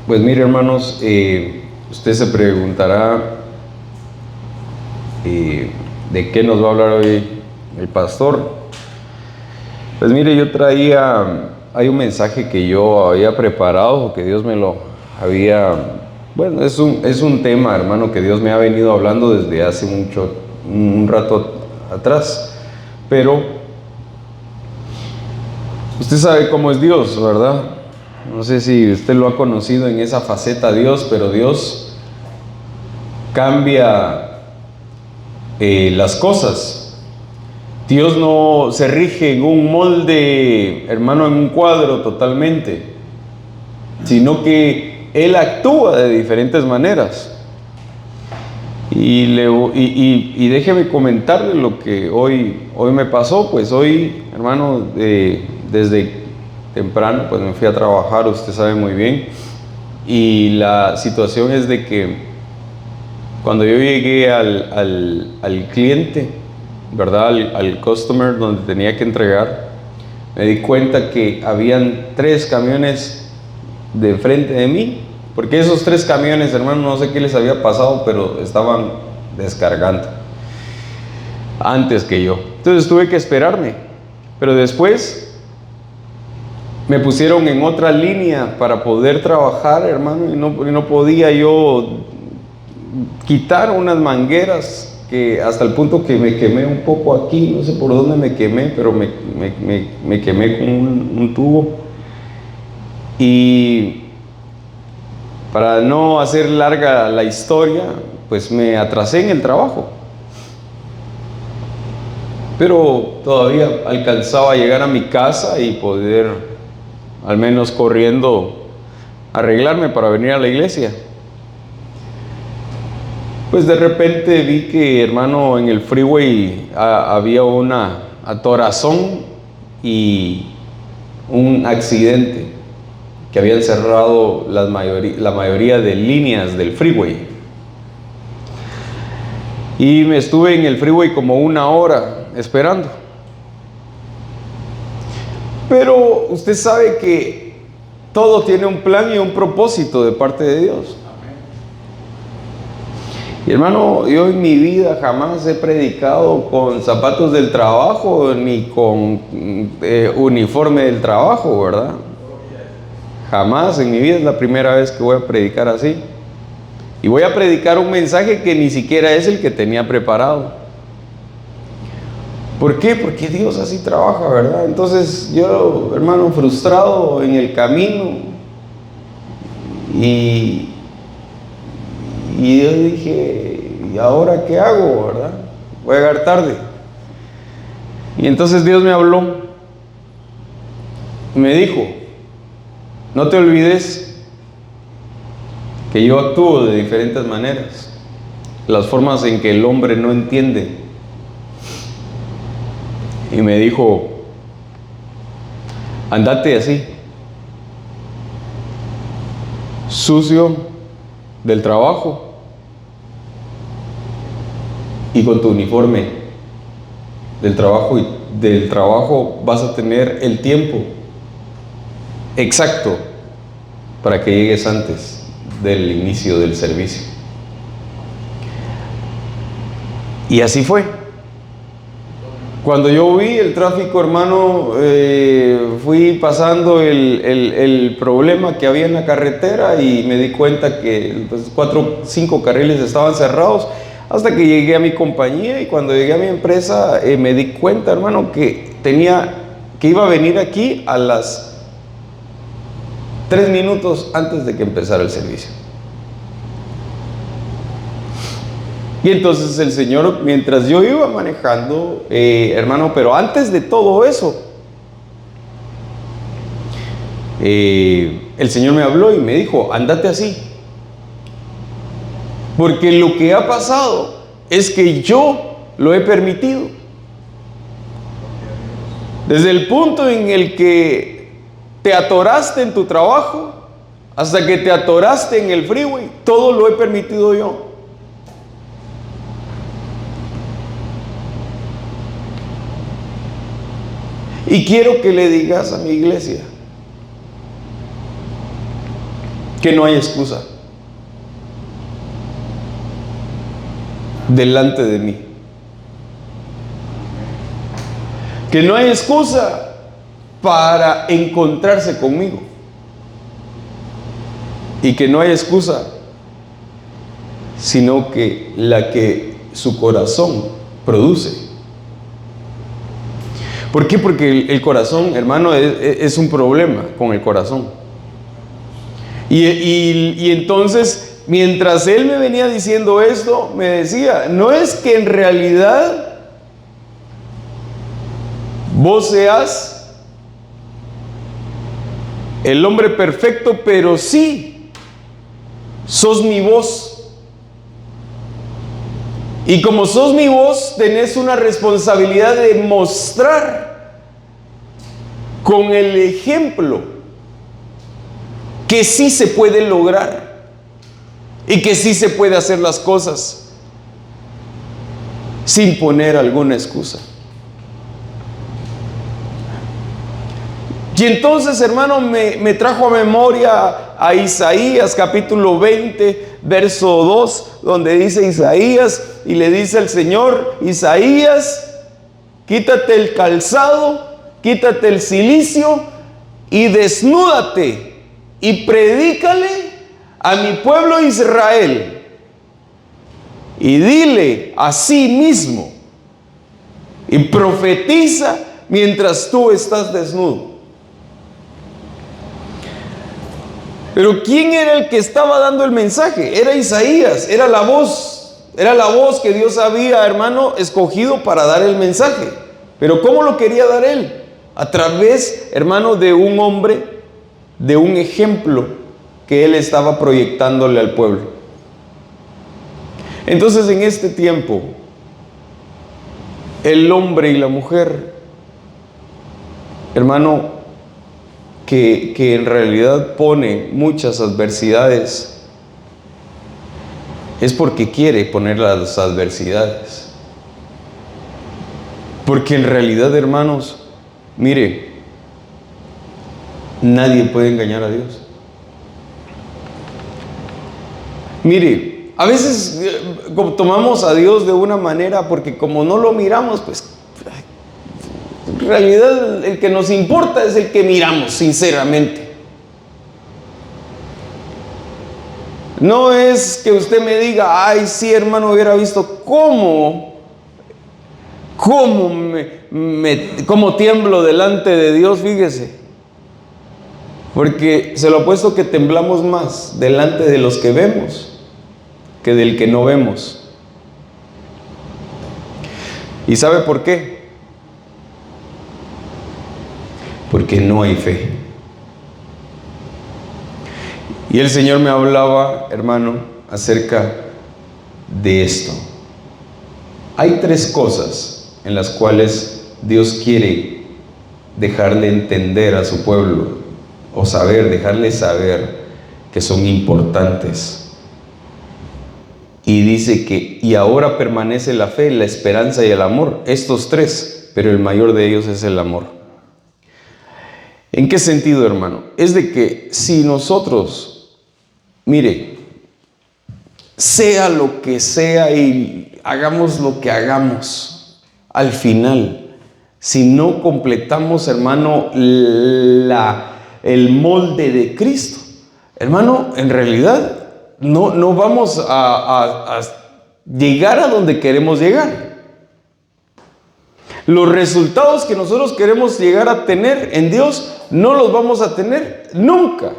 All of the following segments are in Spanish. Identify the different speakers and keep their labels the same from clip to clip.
Speaker 1: Pues mire, hermanos, usted se preguntará de qué nos va a hablar hoy el pastor. Pues mire, hay un mensaje que yo había preparado, que Dios me lo había, bueno, es un tema, hermano, que Dios me ha venido hablando desde hace un rato atrás, pero usted sabe cómo es Dios, ¿verdad? No sé si usted lo ha conocido en esa faceta Dios, pero Dios cambia las cosas. Dios no se rige en un molde, hermano, en un cuadro totalmente, sino que Él actúa de diferentes maneras. Y déjeme comentarle lo que hoy me pasó. Pues hoy, hermano, desde temprano, pues me fui a trabajar, usted sabe muy bien. Y la situación es de que cuando yo llegué al cliente, ¿verdad? Al customer donde tenía que entregar, me di cuenta que habían 3 camiones de frente de mí, porque esos 3 camiones, hermano, no sé qué les había pasado, pero estaban descargando antes que yo. Entonces tuve que esperarme, pero después me pusieron en otra línea para poder trabajar, hermano, y no podía yo quitar unas mangueras, que hasta el punto que me quemé un poco aquí, no sé por dónde me quemé, pero me quemé con un tubo. Y para no hacer larga la historia, pues me atrasé en el trabajo, pero todavía alcanzaba a llegar a mi casa y poder, al menos corriendo, arreglarme para venir a la iglesia. Pues de repente vi que, hermano, en el freeway había una atorazón y un accidente, que habían cerrado la mayoría de líneas del freeway. Y me estuve en el freeway como 1 hora esperando. Pero usted sabe que todo tiene un plan y un propósito de parte de Dios. Y hermano, yo en mi vida jamás he predicado con zapatos del trabajo ni con uniforme del trabajo, ¿verdad? Jamás en mi vida, es la primera vez que voy a predicar así. Y voy a predicar un mensaje que ni siquiera es el que tenía preparado. ¿Por qué? Porque Dios así trabaja, ¿verdad? Entonces yo, hermano, frustrado en el camino, y yo dije, ¿y ahora qué hago, verdad? Voy a llegar tarde. Y entonces Dios me habló y me dijo: no te olvides que yo actúo de diferentes maneras, las formas en que el hombre no entiende. Y me dijo: andate así, sucio del trabajo y con tu uniforme del trabajo, y del trabajo vas a tener el tiempo exacto para que llegues antes del inicio del servicio. Y así fue. Cuando yo vi el tráfico, hermano, fui pasando el problema que había en la carretera y me di cuenta que 4 o 5 carriles estaban cerrados, hasta que llegué a mi compañía. Y cuando llegué a mi empresa, me di cuenta, hermano, que iba a venir aquí a las 3 minutos antes de que empezara el servicio. Y entonces el Señor, mientras yo iba manejando, hermano, pero antes de todo eso, el Señor me habló y me dijo: andate así, porque lo que ha pasado es que yo lo he permitido. Desde el punto en el que te atoraste en tu trabajo hasta que te atoraste en el freeway, todo lo he permitido yo. Y quiero que le digas a mi iglesia que no hay excusa delante de mí. Que no hay excusa para encontrarse conmigo. Y que no hay excusa sino que la que su corazón produce. ¿Por qué? Porque el corazón, hermano, es un problema con el corazón. Y entonces, mientras él me venía diciendo esto, me decía, no es que en realidad vos seas el hombre perfecto, pero sí sos mi voz. Y como sos mi voz, tenés una responsabilidad de mostrar con el ejemplo que sí se puede lograr y que sí se puede hacer las cosas sin poner alguna excusa. Y entonces, hermano, me trajo a memoria a Isaías capítulo 20, verso 2, donde dice Isaías, y le dice el Señor, Isaías, quítate el calzado, quítate el cilicio y desnúdate y predícale a mi pueblo Israel. Y dile a sí mismo y profetiza mientras tú estás desnudo. Pero ¿quién era el que estaba dando el mensaje? Era Isaías, era la voz que Dios había, hermano, escogido para dar el mensaje. Pero ¿cómo lo quería dar él? A través, hermano, de un hombre, de un ejemplo que él estaba proyectándole al pueblo. Entonces, en este tiempo, el hombre y la mujer, hermano, que en realidad pone muchas adversidades, es porque quiere poner las adversidades. Porque en realidad, hermanos, mire, nadie puede engañar a Dios. Mire, a veces tomamos a Dios de una manera porque como no lo miramos, pues en realidad el que nos importa es el que miramos, sinceramente. No es que usted me diga, ay, sí, hermano, hubiera visto cómo tiemblo delante de Dios, fíjese. Porque se lo apuesto que temblamos más delante de los que vemos que del que no vemos. ¿Y sabe por qué? Porque no hay fe. Y el Señor me hablaba, hermano, acerca de esto. Hay tres cosas en las cuales Dios quiere dejarle entender a su pueblo, o dejarle saber que son importantes. Y dice que, y ahora permanece la fe, la esperanza y el amor. Estos tres, pero el mayor de ellos es el amor. ¿En qué sentido, hermano? Es de que si nosotros, mire, sea lo que sea y hagamos lo que hagamos, al final, si no completamos, hermano, el molde de Cristo, hermano, en realidad no vamos a llegar a donde queremos llegar. Los resultados que nosotros queremos llegar a tener en Dios no los vamos a tener nunca,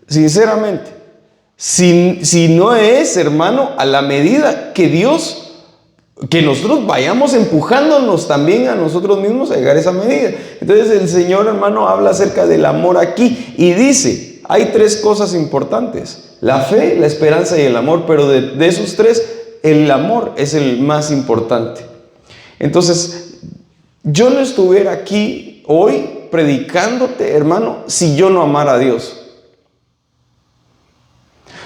Speaker 1: sinceramente, si no es, hermano, a la medida que nosotros vayamos empujándonos también a nosotros mismos a llegar a esa medida. Entonces el Señor, hermano, habla acerca del amor aquí y dice, hay tres cosas importantes: la fe, la esperanza y el amor, pero de esos tres, el amor es el más importante. Entonces, yo no estuviera aquí hoy predicándote, hermano, si yo no amara a Dios.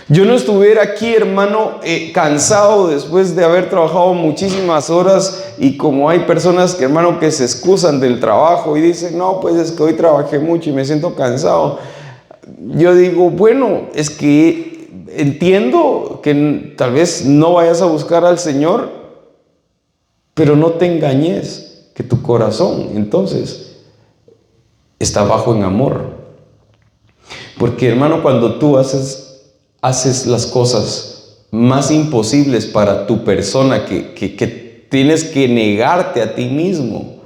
Speaker 1: Yo no estuviera aquí, hermano, cansado después de haber trabajado muchísimas horas, y como hay personas que, hermano, que se excusan del trabajo y dicen, no, pues es que hoy trabajé mucho y me siento cansado. yo digo, bueno, es que entiendo que tal vez no vayas a buscar al Señor, pero no te engañes, que tu corazón entonces está bajo en amor. Porque, hermano, cuando tú haces las cosas más imposibles para tu persona, que tienes que negarte a ti mismo,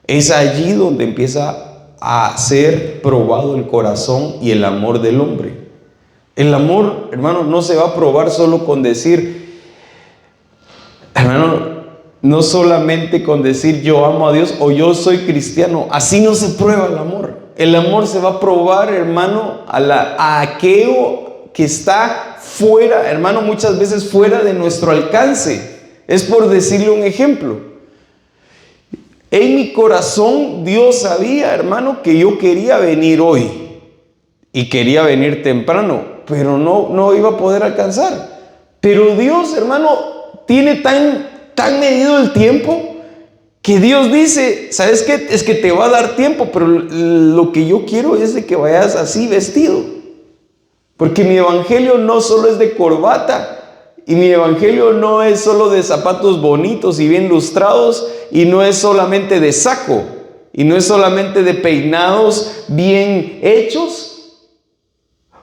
Speaker 1: es allí donde empieza a ser probado el corazón y el amor del hombre. El amor, hermano, no se va a probar solo con decir, hermano, no solamente con decir yo amo a Dios o yo soy cristiano. Así no se prueba el amor. El amor se va a probar, hermano, a aquello que está fuera, hermano, muchas veces fuera de nuestro alcance. Es por decirle un ejemplo. En mi corazón Dios sabía, hermano, que yo quería venir hoy y quería venir temprano, pero no iba a poder alcanzar. Pero Dios, hermano, tiene tan medido el tiempo que Dios dice, ¿sabes qué? Es que te va a dar tiempo, pero lo que yo quiero es de que vayas así vestido. Porque mi evangelio no solo es de corbata, y mi evangelio no es solo de zapatos bonitos y bien lustrados, y no es solamente de saco, y no es solamente de peinados bien hechos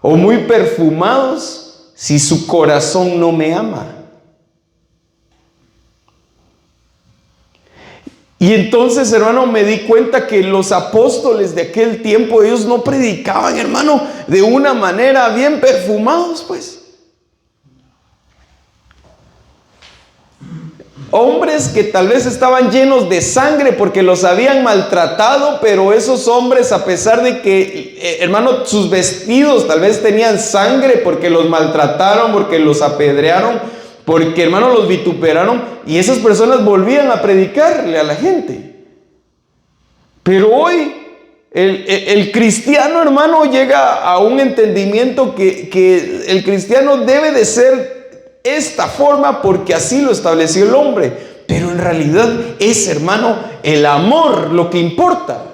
Speaker 1: o muy perfumados, si su corazón no me ama. Y entonces, hermano, me di cuenta que los apóstoles de aquel tiempo, ellos no predicaban, hermano, de una manera bien perfumados, pues. Hombres que tal vez estaban llenos de sangre porque los habían maltratado, pero esos hombres, a pesar de que, hermano, sus vestidos tal vez tenían sangre porque los maltrataron, porque los apedrearon, porque, hermano, los vituperaron, y esas personas volvían a predicarle a la gente. Pero hoy el cristiano, hermano, llega a un entendimiento que el cristiano debe de ser esta forma porque así lo estableció el hombre. Pero en realidad es, hermano, el amor lo que importa.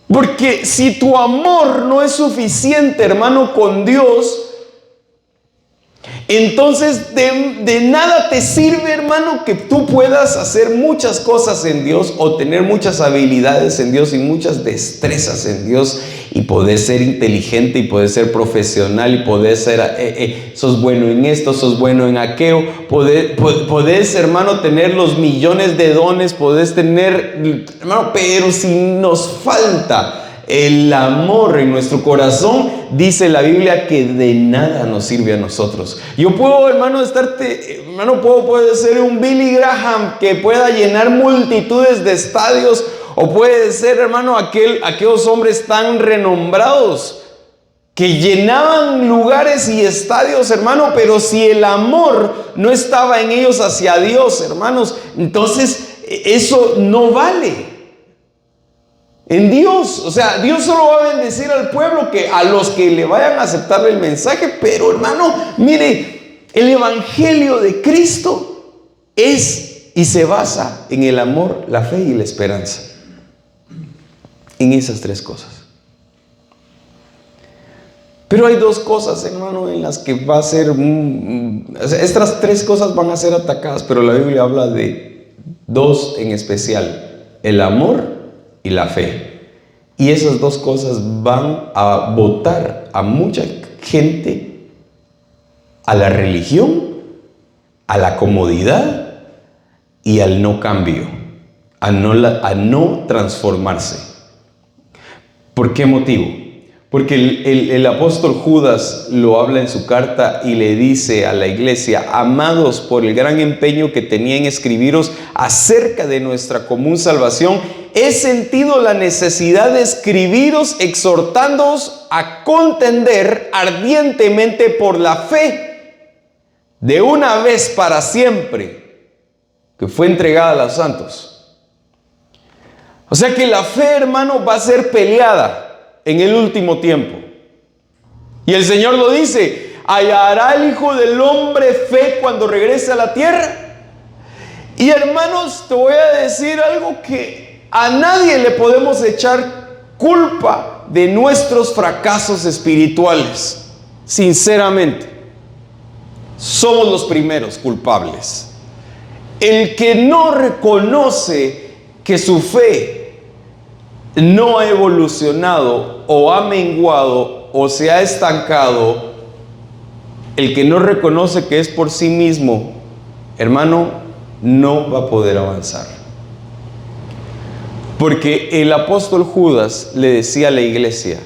Speaker 1: Porque si tu amor no es suficiente, hermano, con Dios, entonces de nada te sirve, hermano, que tú puedas hacer muchas cosas en Dios o tener muchas habilidades en Dios y muchas destrezas en Dios y poder ser inteligente y poder ser profesional y poder ser, sos bueno en esto, sos bueno en aquello, podés, hermano, tener los millones de dones, podés tener, hermano, pero si nos falta el amor en nuestro corazón, dice la Biblia que de nada nos sirve a nosotros. Yo puedo, hermano, puede ser un Billy Graham que pueda llenar multitudes de estadios, o puede ser, hermano, aquellos hombres tan renombrados que llenaban lugares y estadios, hermano, pero si el amor no estaba en ellos hacia Dios, hermanos, entonces eso no vale. En Dios, o sea, Dios solo va a bendecir al pueblo, que a los que le vayan a aceptar el mensaje. Pero, hermano, mire, el evangelio de Cristo es y se basa en el amor, la fe y la esperanza. En esas tres cosas. Pero hay dos cosas, hermano, en las que va a ser, estas tres cosas van a ser atacadas, pero la Biblia habla de dos en especial: el amor y la fe. Y esas dos cosas van a botar a mucha gente a la religión, a la comodidad y al no cambio, a no transformarse. ¿Por qué motivo? Porque el apóstol Judas lo habla en su carta y le dice a la iglesia: amados, por el gran empeño que tenía en escribiros acerca de nuestra común salvación, he sentido la necesidad de escribiros exhortándoos a contender ardientemente por la fe de una vez para siempre, que fue entregada a los santos. O sea que la fe, hermano, va a ser peleada en el último tiempo. Y el Señor lo dice: ¿hallará el Hijo del Hombre fe cuando regrese a la tierra? Y, hermanos, te voy a decir algo que a nadie le podemos echar culpa de nuestros fracasos espirituales. Sinceramente, somos los primeros culpables. El que no reconoce que su fe no ha evolucionado o ha menguado o se ha estancado, el que no reconoce que es por sí mismo, hermano, no va a poder avanzar. Porque el apóstol Judas le decía a la iglesia: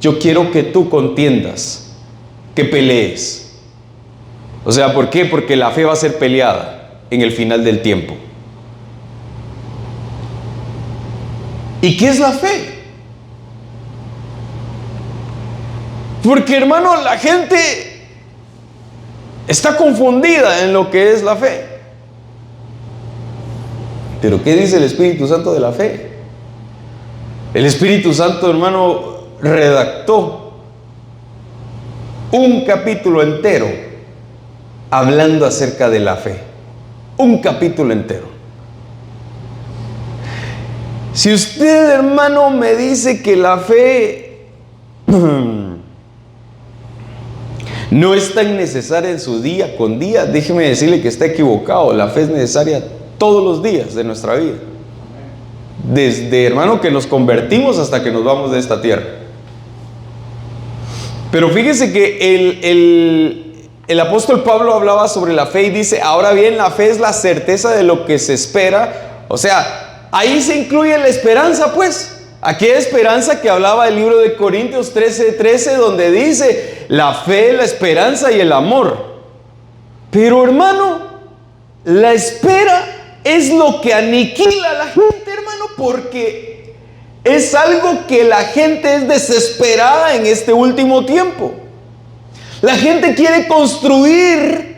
Speaker 1: yo quiero que tú contiendas, que pelees. O sea, ¿por qué? Porque la fe va a ser peleada en el final del tiempo. ¿Y qué es la fe? Porque, hermano, la gente está confundida en lo que es la fe. Pero ¿qué dice el Espíritu Santo de la fe? El Espíritu Santo, hermano, redactó un capítulo entero hablando acerca de la fe. Un capítulo entero. Si usted, hermano, me dice que la fe no es tan necesaria en su día con día, déjeme decirle que está equivocado. La fe es necesaria todos los días de nuestra vida. Desde, hermano, que nos convertimos hasta que nos vamos de esta tierra. Pero fíjese que el apóstol Pablo hablaba sobre la fe y dice: ahora bien, la fe es la certeza de lo que se espera. O sea, ahí se incluye la esperanza, pues. Aquella esperanza que hablaba el libro de Corintios 13:13, donde dice: la fe, la esperanza y el amor. Pero, hermano, la espera es lo que aniquila a la gente, hermano, porque es algo que la gente es desesperada en este último tiempo. La gente quiere construir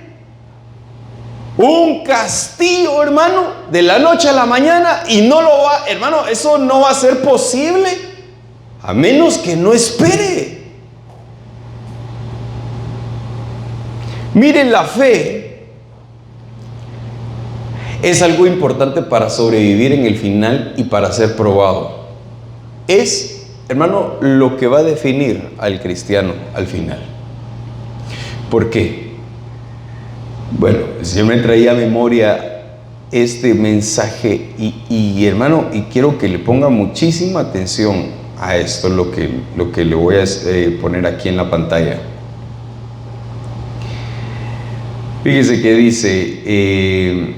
Speaker 1: un castillo, hermano, de la noche a la mañana, y no lo va, hermano, eso no va a ser posible a menos que no espere. Miren, la fe es algo importante para sobrevivir en el final y para ser probado. Es, hermano, lo que va a definir al cristiano al final. ¿Por qué? Bueno, yo me traía a memoria este mensaje y hermano, y quiero que le ponga muchísima atención a esto, lo que le voy a poner aquí en la pantalla. Fíjese que dice,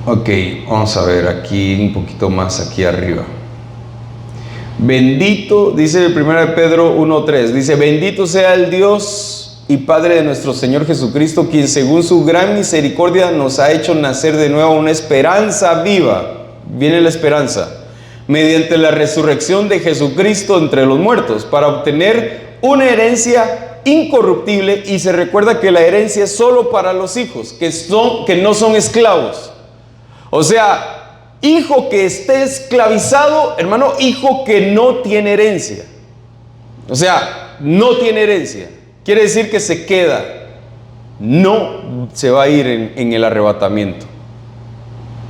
Speaker 1: ok, vamos a ver aquí un poquito más aquí arriba. Bendito, dice el 1 Pedro 1:3, dice: bendito sea el Dios y Padre de nuestro Señor Jesucristo, quien según su gran misericordia nos ha hecho nacer de nuevo una esperanza viva. Viene la esperanza, mediante la resurrección de Jesucristo entre los muertos, para obtener una herencia incorruptible. Y se recuerda que la herencia es solo para los hijos, que no son esclavos. O sea, hijo que esté esclavizado, hermano, hijo que no tiene herencia. O sea, no tiene herencia. Quiere decir que se queda. No se va a ir en el arrebatamiento.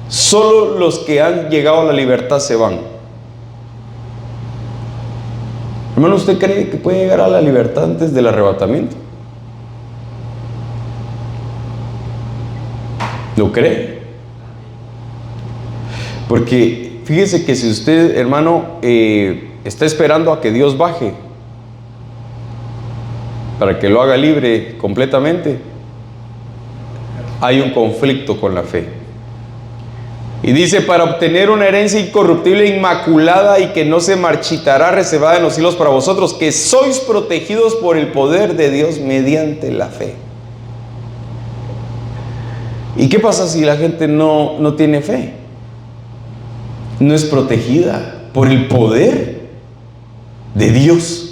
Speaker 1: Solo los que han llegado a la libertad se van. Hermano, ¿usted cree que puede llegar a la libertad antes del arrebatamiento? ¿Lo cree? Porque fíjese que si usted, hermano, está esperando a que Dios baje para que lo haga libre completamente, hay un conflicto con la fe. Y dice: para obtener una herencia incorruptible, inmaculada y que no se marchitará, reservada en los cielos para vosotros, que sois protegidos por el poder de Dios mediante la fe. ¿Y qué pasa si la gente no tiene fe? No es protegida por el poder de Dios.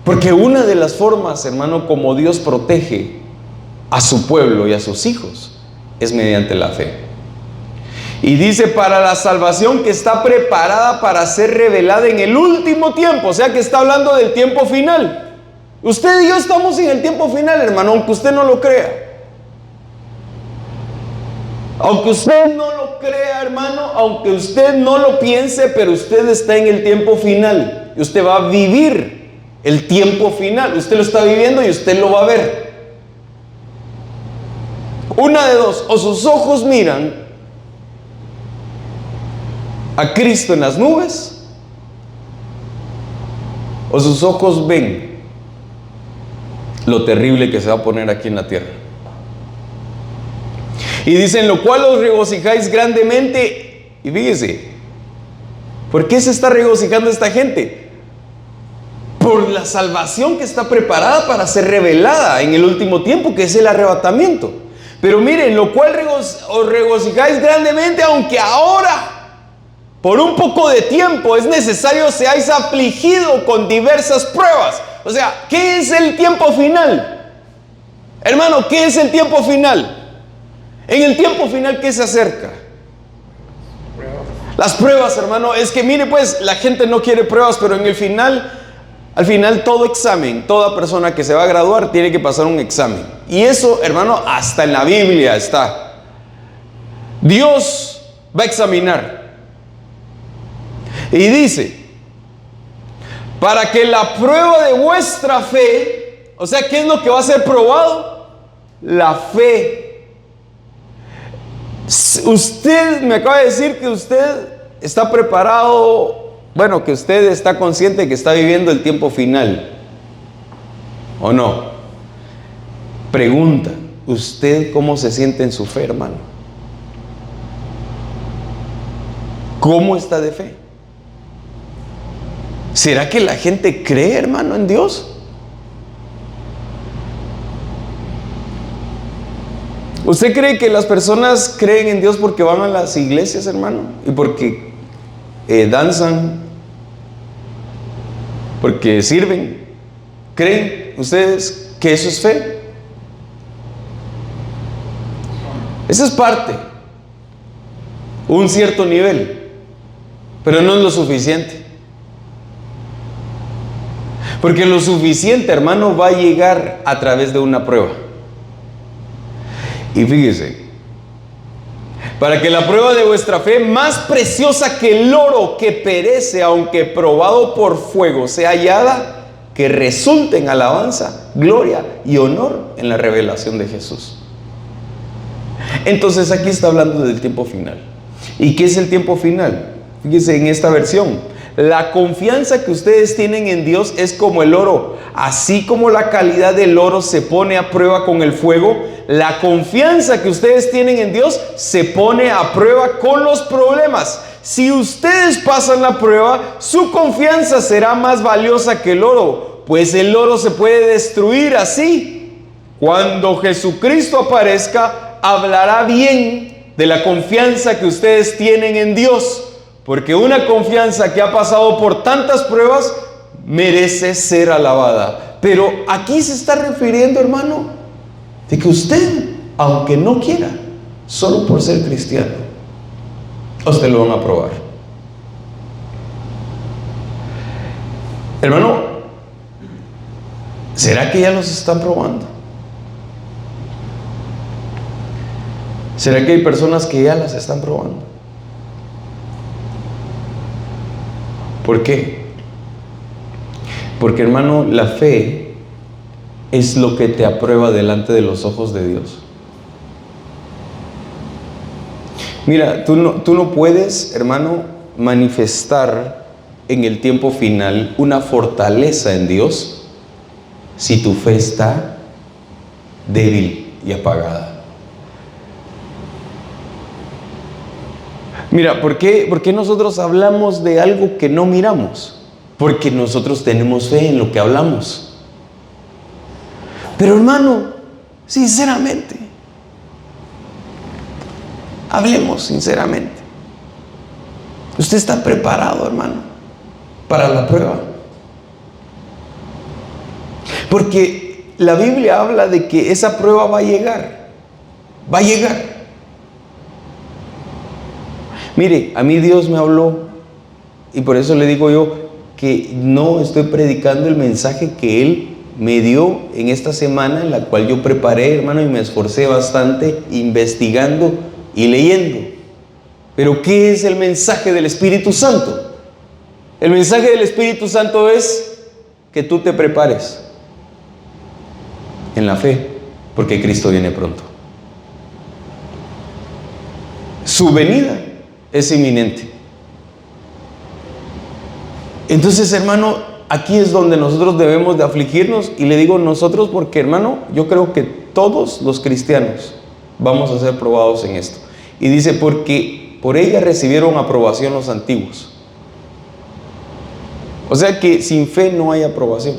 Speaker 1: Porque una de las formas, hermano, como Dios protege a su pueblo y a sus hijos es mediante la fe. Y dice: para la salvación que está preparada para ser revelada en el último tiempo. O sea que está hablando del tiempo final. Usted y yo estamos en el tiempo final, hermano, aunque usted no lo crea. Aunque usted no lo crea, hermano, aunque usted no lo piense, pero usted está en el tiempo final. Y usted va a vivir el tiempo final. Usted lo está viviendo y usted lo va a ver. Una de dos: o sus ojos miran a Cristo en las nubes, o sus ojos ven lo terrible que se va a poner aquí en la tierra. Y dicen: lo cual os regocijáis grandemente. Y fíjese, ¿por qué se está regocijando esta gente? Por la salvación que está preparada para ser revelada en el último tiempo, que es el arrebatamiento. Pero miren, lo cual os regocijáis grandemente, aunque ahora, por un poco de tiempo, es necesario seáis afligidos con diversas pruebas. O sea, ¿qué es el tiempo final? Hermano, ¿qué es el tiempo final? En el tiempo final, ¿qué se acerca? Las pruebas, hermano. Es que mire, pues, la gente no quiere pruebas, pero en el final, al final, todo examen, toda persona que se va a graduar tiene que pasar un examen. Y eso, hermano, hasta en la Biblia está. Dios va a examinar. Y dice: para que la prueba de vuestra fe, o sea, ¿qué es lo que va a ser probado? La fe. Usted me acaba de decir que usted está preparado, bueno, que usted está consciente de que está viviendo el tiempo final, ¿o no? Pregunta: ¿usted cómo se siente en su fe, hermano? ¿Cómo está de fe? ¿Será que la gente cree, hermano, en Dios? ¿Usted cree que las personas creen en Dios porque van a las iglesias, hermano? Y porque danzan, porque sirven. ¿Creen ustedes que eso es fe? Eso es parte, un cierto nivel, pero no es lo suficiente. Porque lo suficiente, hermano, va a llegar a través de una prueba. Y fíjese, para que la prueba de vuestra fe, más preciosa que el oro que perece, aunque probado por fuego, sea hallada, que resulte en alabanza, gloria y honor en la revelación de Jesús. Entonces aquí está hablando del tiempo final. ¿Y qué es el tiempo final? Fíjese en esta versión: la confianza que ustedes tienen en Dios es como el oro. Así como la calidad del oro se pone a prueba con el fuego, la confianza que ustedes tienen en Dios se pone a prueba con los problemas. Si ustedes pasan la prueba, su confianza será más valiosa que el oro, pues el oro se puede destruir. Así, cuando Jesucristo aparezca, hablará bien de la confianza que ustedes tienen en Dios. Porque una confianza que ha pasado por tantas pruebas merece ser alabada. Pero aquí se está refiriendo, hermano, de que usted, aunque no quiera, solo por ser cristiano, a usted lo van a probar. Hermano, ¿será que ya los están probando? ¿Será que hay personas que ya las están probando? ¿Por qué? Porque, hermano, la fe es lo que te aprueba delante de los ojos de Dios. Mira, tú no puedes, hermano, manifestar en el tiempo final una fortaleza en Dios si tu fe está débil y apagada. Mira, ¿por qué nosotros hablamos de algo que no miramos? Porque nosotros tenemos fe en lo que hablamos. Pero, hermano, sinceramente, hablemos sinceramente. ¿Usted está preparado, hermano, para la prueba? Porque la Biblia habla de que esa prueba va a llegar. Va a llegar. Mire, a mí Dios me habló, y por eso le digo yo que no estoy predicando el mensaje que Él me dio en esta semana, en la cual yo preparé, hermano, y me esforcé bastante investigando y leyendo. Pero ¿qué es el mensaje del Espíritu Santo? El mensaje del Espíritu Santo es que tú te prepares en la fe, porque Cristo viene pronto. Su venida es inminente. Entonces, hermano, aquí es donde nosotros debemos de afligirnos, y le digo nosotros porque, hermano, yo creo que todos los cristianos vamos a ser probados en esto. Y dice, porque por ella recibieron aprobación los antiguos. O sea que sin fe no hay aprobación.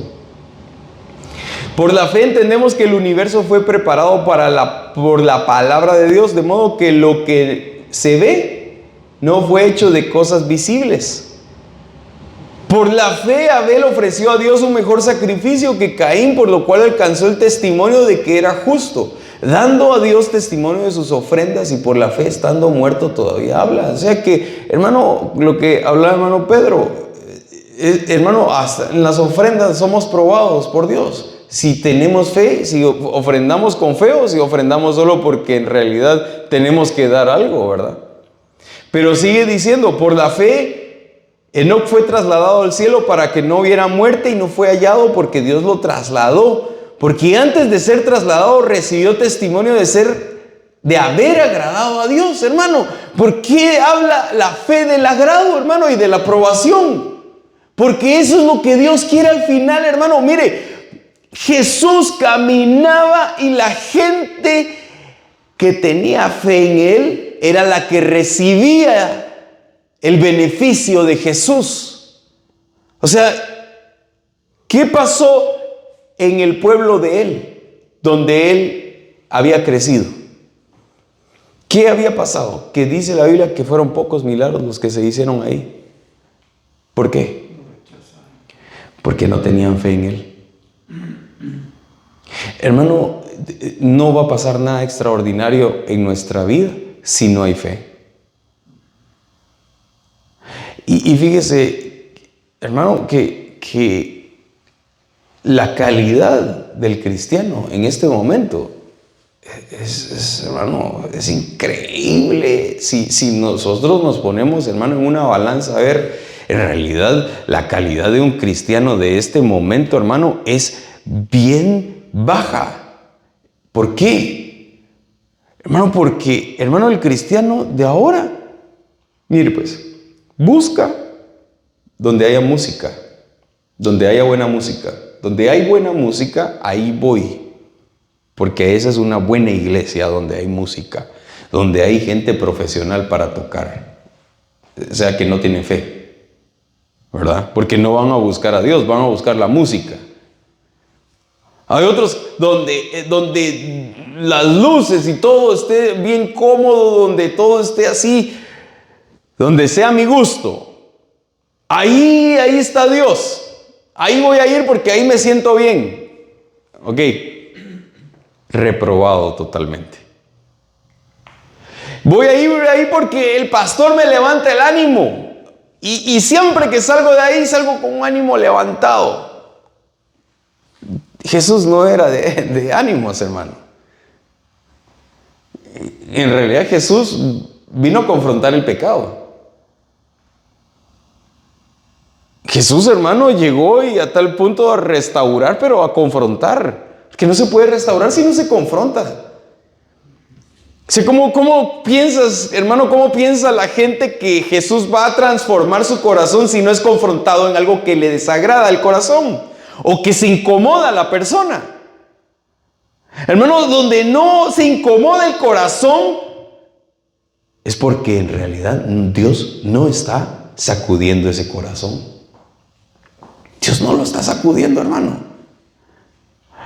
Speaker 1: Por la fe entendemos que el universo fue preparado por la palabra de Dios, de modo que lo que se ve no fue hecho de cosas visibles. Por la fe Abel ofreció a Dios un mejor sacrificio que Caín, por lo cual alcanzó el testimonio de que era justo, dando a Dios testimonio de sus ofrendas, y por la fe, estando muerto, todavía habla. O sea que, hermano, lo que hablaba hermano Pedro, hermano, hasta en las ofrendas somos probados por Dios. Si tenemos fe, si ofrendamos con fe, o si ofrendamos solo porque en realidad tenemos que dar algo, ¿verdad? Pero sigue diciendo, por la fe Enoc fue trasladado al cielo para que no hubiera muerte, y no fue hallado porque Dios lo trasladó, porque antes de ser trasladado recibió testimonio de haber agradado a Dios. Hermano, ¿por qué habla la fe del agrado, hermano, y de la aprobación? Porque eso es lo que Dios quiere al final, hermano. Mire, Jesús caminaba y la gente que tenía fe en Él era la que recibía el beneficio de Jesús. O sea, ¿qué pasó en el pueblo de Él, donde Él había crecido? ¿Qué había pasado? Que dice la Biblia que fueron pocos milagros los que se hicieron ahí. ¿Por qué? Porque no tenían fe en Él. Hermano, no va a pasar nada extraordinario en nuestra vida si no hay fe. Y fíjese, hermano, que la calidad del cristiano en este momento hermano, es increíble. Si nosotros nos ponemos, hermano, en una balanza a ver, en realidad la calidad de un cristiano de este momento, hermano, es bien baja. ¿Por qué? Hermano, porque, hermano, el cristiano de ahora, mire pues, busca donde haya música, donde haya buena música. Donde hay buena música, ahí voy. Porque esa es una buena iglesia donde hay música, donde hay gente profesional para tocar. O sea, que no tienen fe, ¿verdad? Porque no van a buscar a Dios, van a buscar la música. Hay otros donde las luces y todo esté bien cómodo, donde todo esté así, donde sea mi gusto. Ahí está Dios. Ahí voy a ir porque ahí me siento bien. Ok. Reprobado totalmente. Voy a ir ahí porque el pastor me levanta el ánimo. Y siempre que salgo de ahí, salgo con un ánimo levantado. Jesús no era de ánimos, hermano. En realidad Jesús vino a confrontar el pecado. Jesús, hermano, llegó y a tal punto a restaurar, pero a confrontar. Que no se puede restaurar si no se confronta. ¿Cómo piensas, hermano, cómo piensa la gente que Jesús va a transformar su corazón si no es confrontado en algo que le desagrada al corazón o que se incomoda a la persona? Hermano, donde no se incomoda el corazón es porque en realidad Dios no está sacudiendo ese corazón. Dios no lo está sacudiendo, hermano.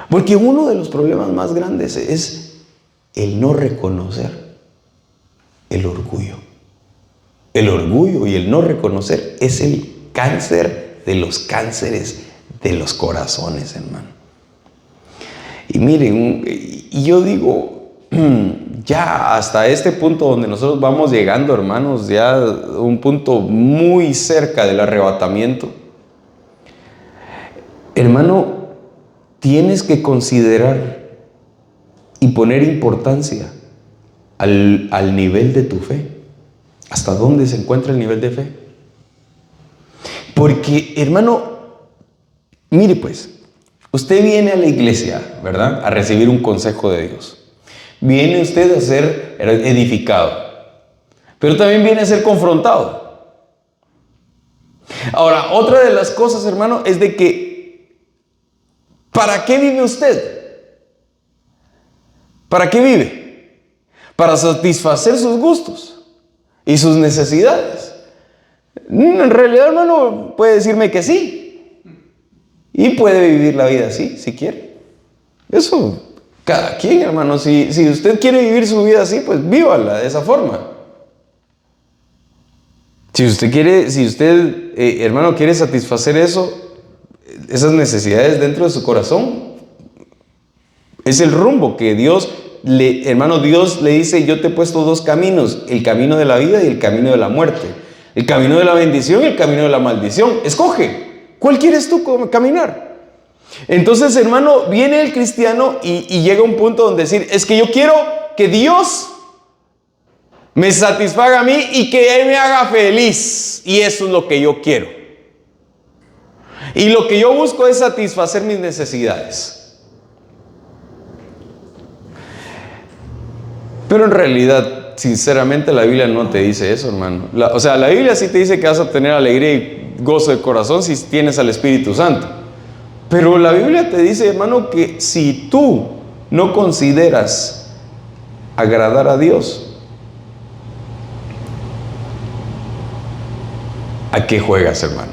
Speaker 1: Porque uno de los problemas más grandes es el no reconocer el orgullo. El orgullo y el no reconocer es el cáncer de los cánceres de los corazones, hermano. Y miren, y yo digo, ya hasta este punto donde nosotros vamos llegando, hermanos, ya un punto muy cerca del arrebatamiento. Hermano, tienes que considerar y poner importancia al nivel de tu fe. ¿Hasta dónde se encuentra el nivel de fe? Porque, hermano, mire pues, usted viene a la iglesia, ¿verdad?, a recibir un consejo de Dios. Viene usted a ser edificado, pero también viene a ser confrontado. Ahora, otra de las cosas, hermano, es de que, ¿para qué vive usted? ¿Para qué vive? Para satisfacer sus gustos y sus necesidades. En realidad, hermano, puede decirme que sí. Y puede vivir la vida así, si quiere. Eso, cada quien, hermano. Si usted quiere vivir su vida así, pues vívala de esa forma. Si usted, hermano, quiere satisfacer esas necesidades dentro de su corazón, es el rumbo que Dios le dice: yo te he puesto dos caminos, el camino de la vida y el camino de la muerte, el camino de la bendición y el camino de la maldición. Escoge, ¿cuál quieres tú caminar? Entonces, hermano, viene el cristiano y llega a un punto donde decir: es que yo quiero que Dios me satisfaga a mí y que Él me haga feliz, y eso es lo que yo quiero, y lo que yo busco es satisfacer mis necesidades. Pero en realidad, sinceramente, la Biblia no te dice eso, hermano. La Biblia sí te dice que vas a tener alegría y gozo de corazón si tienes al Espíritu Santo. Pero la Biblia te dice, hermano, que si tú no consideras agradar a Dios, ¿a qué juegas, hermano?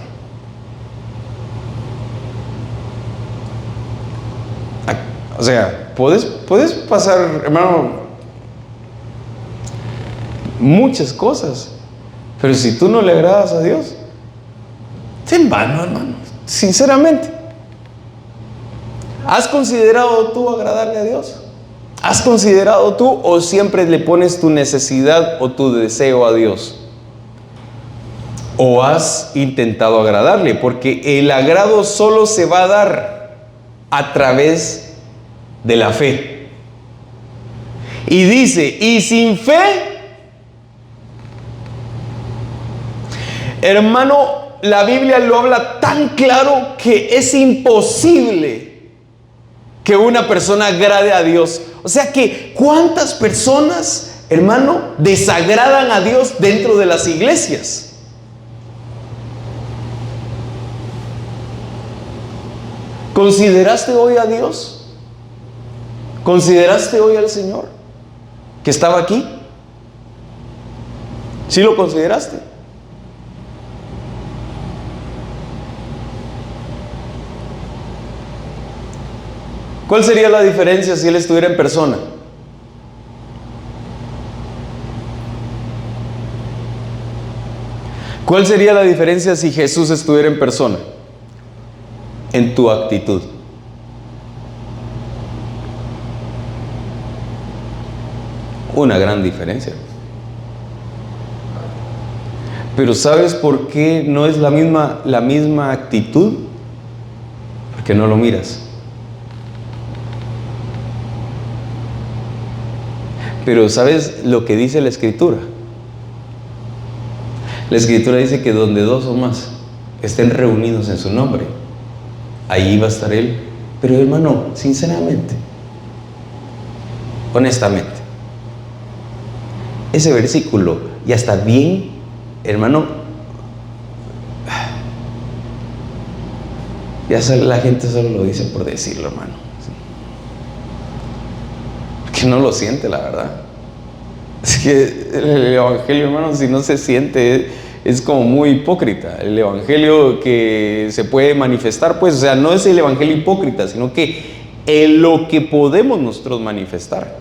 Speaker 1: O sea, puedes pasar, hermano, muchas cosas, pero si tú no le agradas a Dios, es en vano, hermano, sinceramente. ¿Has considerado tú agradarle a Dios? ¿Has considerado tú, o siempre le pones tu necesidad o tu deseo a Dios? ¿O has intentado agradarle? Porque el agrado solo se va a dar a través de la fe. Y dice: y sin fe, hermano, la Biblia lo habla tan claro que es imposible que una persona agrade a Dios. O sea que, ¿cuántas personas, hermano, desagradan a Dios dentro de las iglesias? ¿Consideraste hoy a Dios? ¿Consideraste hoy al Señor que estaba aquí? ¿Sí lo consideraste? ¿Cuál sería la diferencia si Él estuviera en persona? ¿Cuál sería la diferencia si Jesús estuviera en persona? En tu actitud. Una gran diferencia. Pero ¿sabes por qué no es la misma actitud? Porque no lo miras. Pero ¿sabes lo que dice la Escritura? La Escritura dice que donde dos o más estén reunidos en su nombre, ahí va a estar Él. Pero, hermano, sinceramente, honestamente, ese versículo ya está bien, hermano. Ya la gente solo lo dice por decirlo, hermano. Que no lo siente, la verdad. Es que el evangelio, hermano, si no se siente, es como muy hipócrita. El evangelio que se puede manifestar, pues, o sea, no es el evangelio hipócrita, sino que lo que podemos nosotros manifestar.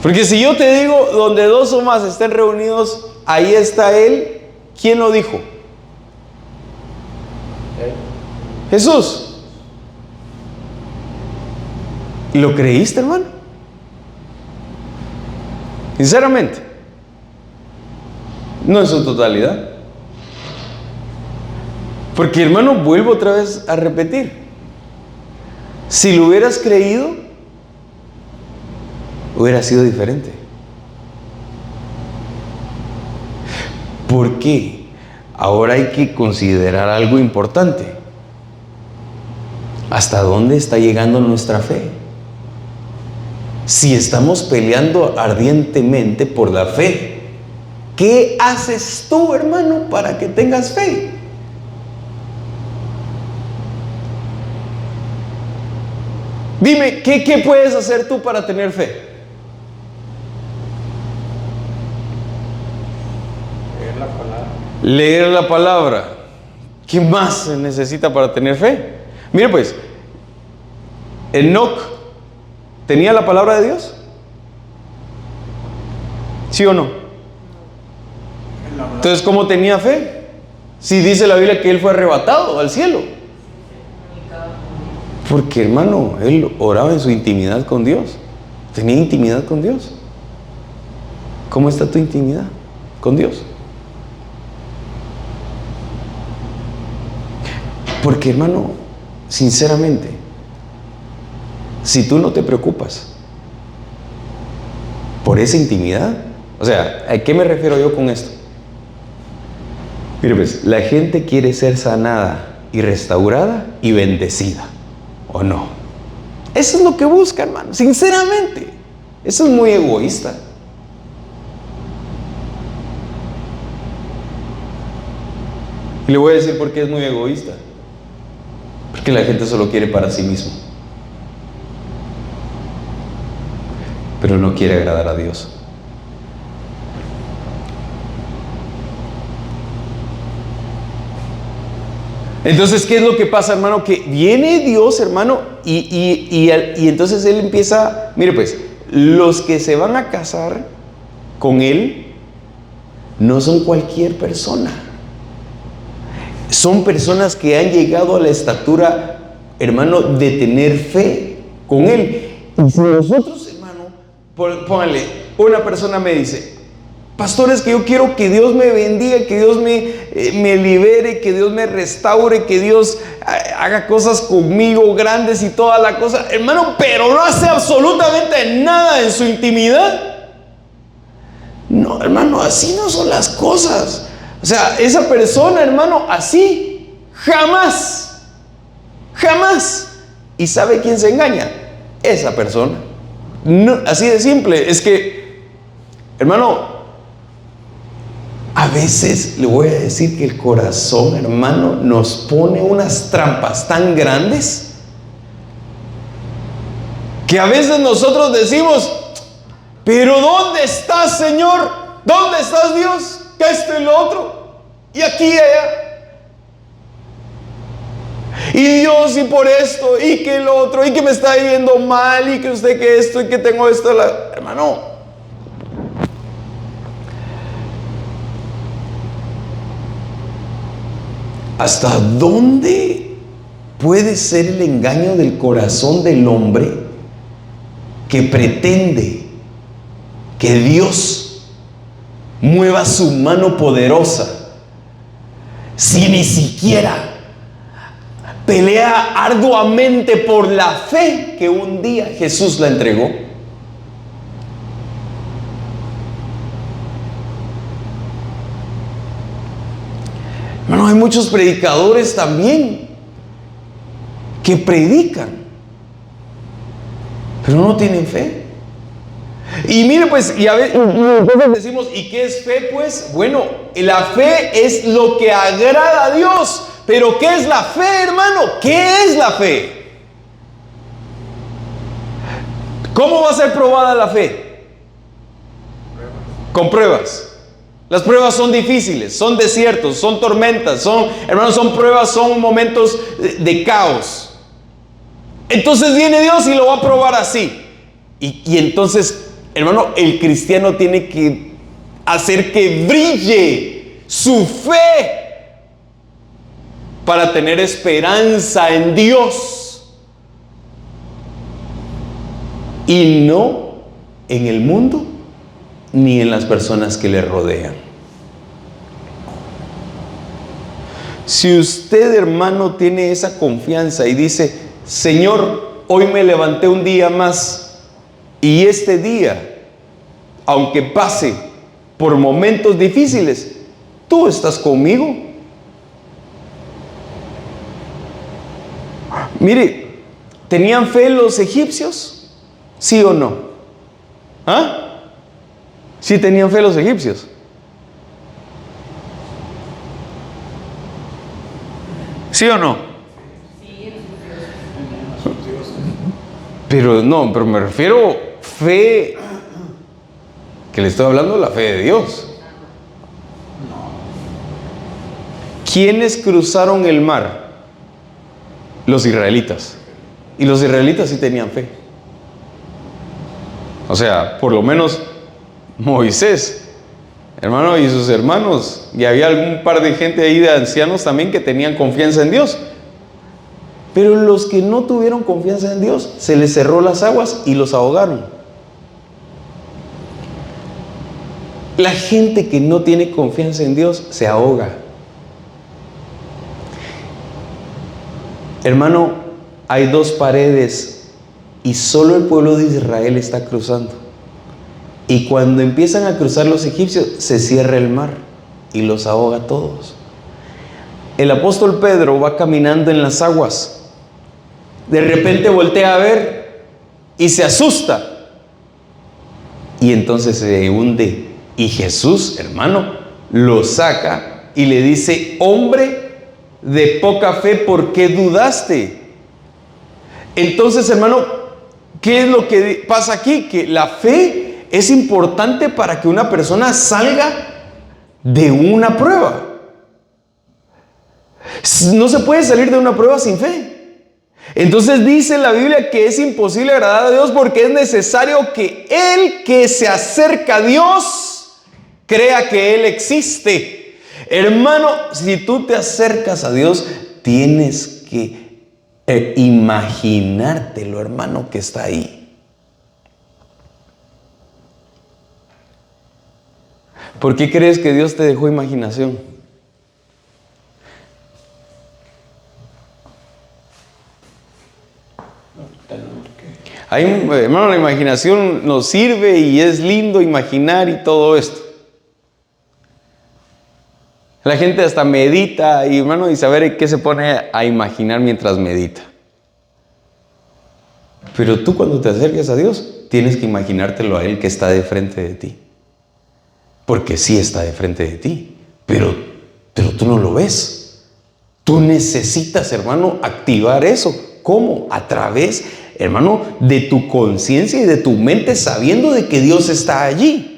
Speaker 1: Porque si yo te digo, donde dos o más estén reunidos, ahí está Él, ¿quién lo dijo? Jesús. ¿Y lo creíste, hermano? Sinceramente, no en su totalidad. Porque, hermano, vuelvo otra vez a repetir: si lo hubieras creído, hubiera sido diferente. ¿Por qué? Ahora hay que considerar algo importante. ¿Hasta dónde está llegando nuestra fe? Si estamos peleando ardientemente por la fe, ¿qué haces tú, hermano, para que tengas fe? Dime, ¿qué puedes hacer tú para tener fe?
Speaker 2: Leer la palabra.
Speaker 1: Leer la palabra. ¿Qué más se necesita para tener fe? Mire pues, Enoc tenía la palabra de Dios. ¿Sí o no? Entonces, ¿cómo tenía fe? Si dice la Biblia que él fue arrebatado al cielo. Porque, hermano, él oraba en su intimidad con Dios. Tenía intimidad con Dios. ¿Cómo está tu intimidad con Dios? Porque, hermano, sinceramente, si tú no te preocupas por esa intimidad, o sea, ¿a qué me refiero yo con esto? Mire pues, la gente quiere ser sanada y restaurada y bendecida, ¿o no? Eso es lo que busca, hermano, sinceramente. Eso es muy egoísta. Y le voy a decir por qué es muy egoísta. Porque la gente solo quiere para sí mismo, pero no quiere agradar a Dios. Entonces, ¿qué es lo que pasa, hermano? Que viene Dios, hermano, y entonces Él empieza, mire pues, los que se van a casar con Él no son cualquier persona. Son personas que han llegado a la estatura, hermano, de tener fe con Él. Y si nosotros, hermano, póngale, una persona me dice: pastor, es que yo quiero que Dios me bendiga, que Dios me libere, que Dios me restaure, que Dios haga cosas conmigo grandes y toda la cosa, hermano, pero no hace absolutamente nada en su intimidad. No, hermano, así no son las cosas. O sea, esa persona, hermano, así jamás. ¿Y sabe quién se engaña? Esa persona. No, así de simple. Es que, hermano, a veces le voy a decir que el corazón, hermano, nos pone unas trampas tan grandes que a veces nosotros decimos: pero ¿dónde estás, Señor? ¿Dónde estás, Dios? Que esto y lo otro, y aquí y allá, y Dios, y por esto, y que lo otro, y que me está yendo mal, y que usted que esto, y que tengo esto. Hermano, ¿hasta dónde puede ser el engaño del corazón del hombre que pretende que Dios mueva su mano poderosa si ni siquiera pelea arduamente por la fe que un día Jesús la entregó? Hermano, hay muchos predicadores también que predican, pero no tienen fe. Y mire pues, y a veces decimos: ¿y qué es fe? Pues bueno, la fe es lo que agrada a Dios. Pero ¿qué es la fe, hermano? ¿Qué es la fe? ¿Cómo va a ser probada la fe? Con pruebas. Las pruebas son difíciles, son desiertos, son tormentas, hermanos, son pruebas, son momentos de caos. Entonces viene Dios y lo va a probar así. Y entonces, hermano, el cristiano tiene que hacer que brille su fe para tener esperanza en Dios y no en el mundo ni en las personas que le rodean. Si usted, hermano, tiene esa confianza y dice: Señor, hoy me levanté un día más Y este día, aunque pase por momentos difíciles, tú estás conmigo. Mire, ¿tenían fe los egipcios? ¿Sí o no? ¿Ah? ¿Sí tenían fe los egipcios? ¿Sí o no? Pero no, pero me refiero fe, que le estoy hablando de la fe de Dios. ¿Quiénes cruzaron el mar? Los israelitas. Y los israelitas sí tenían fe. O sea, por lo menos Moisés, hermano, y sus hermanos, y había algún par de gente ahí de ancianos también que tenían confianza en Dios. Pero los que no tuvieron confianza en Dios, se les cerró las aguas y los ahogaron. La gente que no tiene confianza en Dios se ahoga. Hermano, hay dos paredes y solo el pueblo de Israel está cruzando. Y cuando empiezan a cruzar los egipcios, se cierra el mar y los ahoga a todos. El apóstol Pedro va caminando en las aguas. De repente voltea a ver y se asusta. Y entonces se hunde. Y Jesús, hermano, lo saca y le dice: hombre de poca fe, ¿por qué dudaste? Entonces, hermano, ¿qué es lo que pasa aquí? Que la fe es importante para que una persona salga de una prueba. No se puede salir de una prueba sin fe. Entonces dice la Biblia que es imposible agradar a Dios porque es necesario que el que se acerca a Dios crea que Él existe. Hermano, si tú te acercas a Dios, tienes que imaginártelo, hermano, que está ahí. ¿Por qué crees que Dios te dejó imaginación? Hermano, la imaginación nos sirve y es lindo imaginar y todo esto. La gente hasta medita y, hermano, y saber qué se pone a imaginar mientras medita. Pero tú, cuando te acerques a Dios, tienes que imaginártelo a Él que está de frente de ti. Porque sí está de frente de ti, pero tú no lo ves. Tú necesitas, hermano, activar eso. ¿Cómo? A través, hermano, de tu conciencia y de tu mente, sabiendo de que Dios está allí.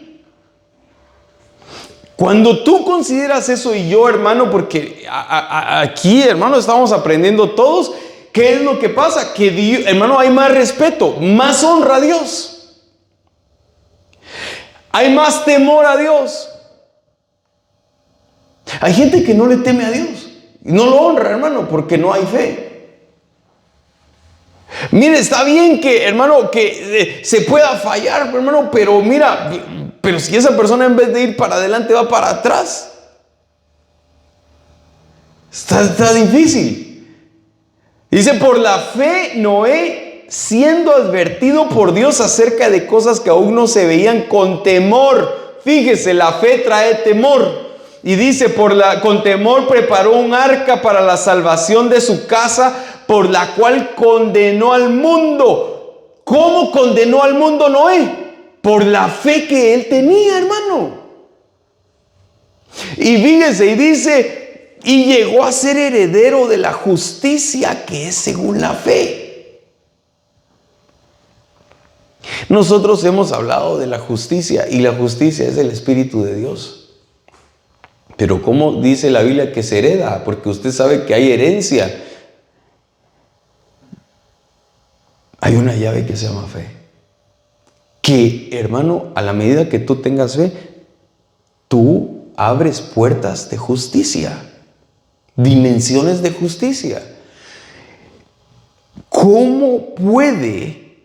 Speaker 1: Cuando tú consideras eso, y yo, hermano, porque aquí, hermano, estamos aprendiendo todos, ¿qué es lo que pasa? Que Dios, hermano, hay más respeto, más honra a Dios. Hay más temor a Dios. Hay gente que no le teme a Dios y no lo honra, hermano, porque no hay fe. Mire, está bien que, hermano, que se pueda fallar, hermano, pero mira, pero si esa persona en vez de ir para adelante va para atrás, está difícil. Dice: por la fe Noé, siendo advertido por Dios acerca de cosas que aún no se veían, con temor. Fíjese, la fe trae temor. Y dice: con temor preparó un arca para la salvación de su casa, por la cual condenó al mundo. ¿Cómo condenó al mundo Noé? Por la fe que él tenía, hermano. Y fíjese, y dice: y llegó a ser heredero de la justicia que es según la fe. Nosotros hemos hablado de la justicia, y la justicia es el Espíritu de Dios. Pero ¿cómo dice la Biblia que se hereda? Porque usted sabe que hay herencia. Hay una llave que se llama fe. Que, hermano, a la medida que tú tengas fe, tú abres puertas de justicia, dimensiones de justicia. ¿Cómo puede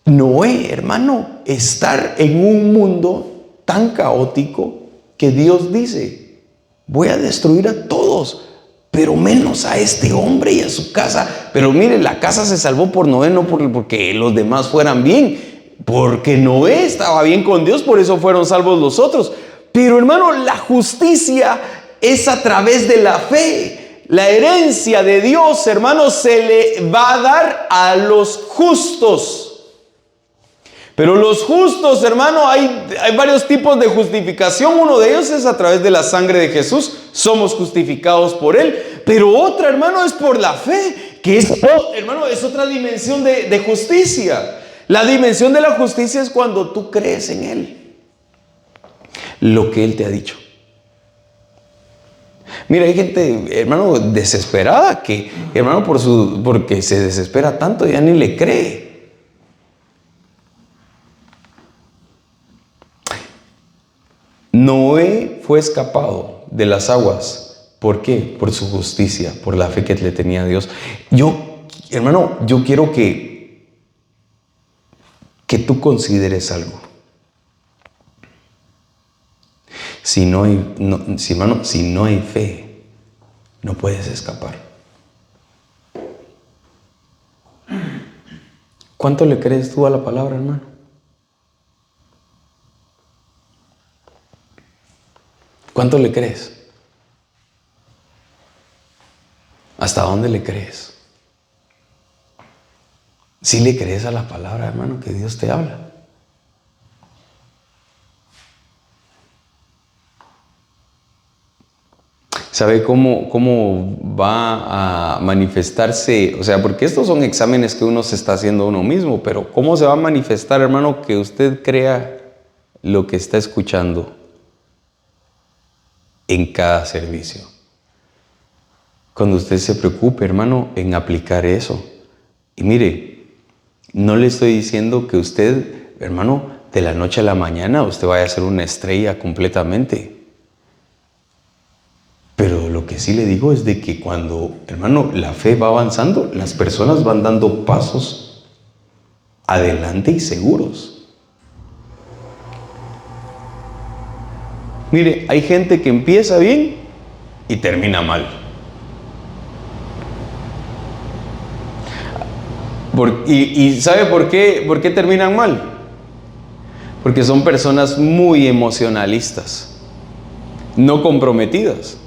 Speaker 1: Noé, hermano, estar en un mundo tan caótico que Dios dice: voy a destruir a todos, pero menos a este hombre y a su casa? Pero mire, la casa se salvó por Noé, no porque los demás fueran bien. Porque Noé estaba bien con Dios, por eso fueron salvos los otros. Pero hermano, la justicia es a través de la fe. La herencia de Dios, hermano, se le va a dar a los justos. Pero los justos, hermano, hay varios tipos de justificación. Uno de ellos es a través de la sangre de Jesús. Somos justificados por Él. Pero otra, hermano, es por la fe, que es, hermano, es otra dimensión de justicia. La dimensión de la justicia es cuando tú crees en Él, lo que Él te ha dicho. Mira, hay gente, hermano, desesperada que, hermano, porque se desespera tanto, ya ni le cree. Noé fue escapado de las aguas. ¿Por qué? Por su justicia, por la fe que le tenía a Dios. Hermano, yo quiero que tú consideres algo. Si no hay fe, no puedes escapar. ¿Cuánto le crees tú a la palabra, hermano? ¿Cuánto le crees? ¿Hasta dónde le crees? ¿Sí le crees a la palabra, hermano, que Dios te habla? ¿Sabe cómo va a manifestarse? O sea, porque estos son exámenes que uno se está haciendo uno mismo, pero ¿cómo se va a manifestar, hermano, que usted crea lo que está escuchando en cada servicio? Cuando usted se preocupe, hermano, en aplicar eso. Y mire, no le estoy diciendo que usted, hermano, de la noche a la mañana usted vaya a ser una estrella completamente. Pero lo que sí le digo es de que cuando, hermano, la fe va avanzando, las personas van dando pasos adelante y seguros. Mire, hay gente que empieza bien y termina mal. ¿Y sabe por qué terminan mal? Porque son personas muy emocionalistas, no comprometidas.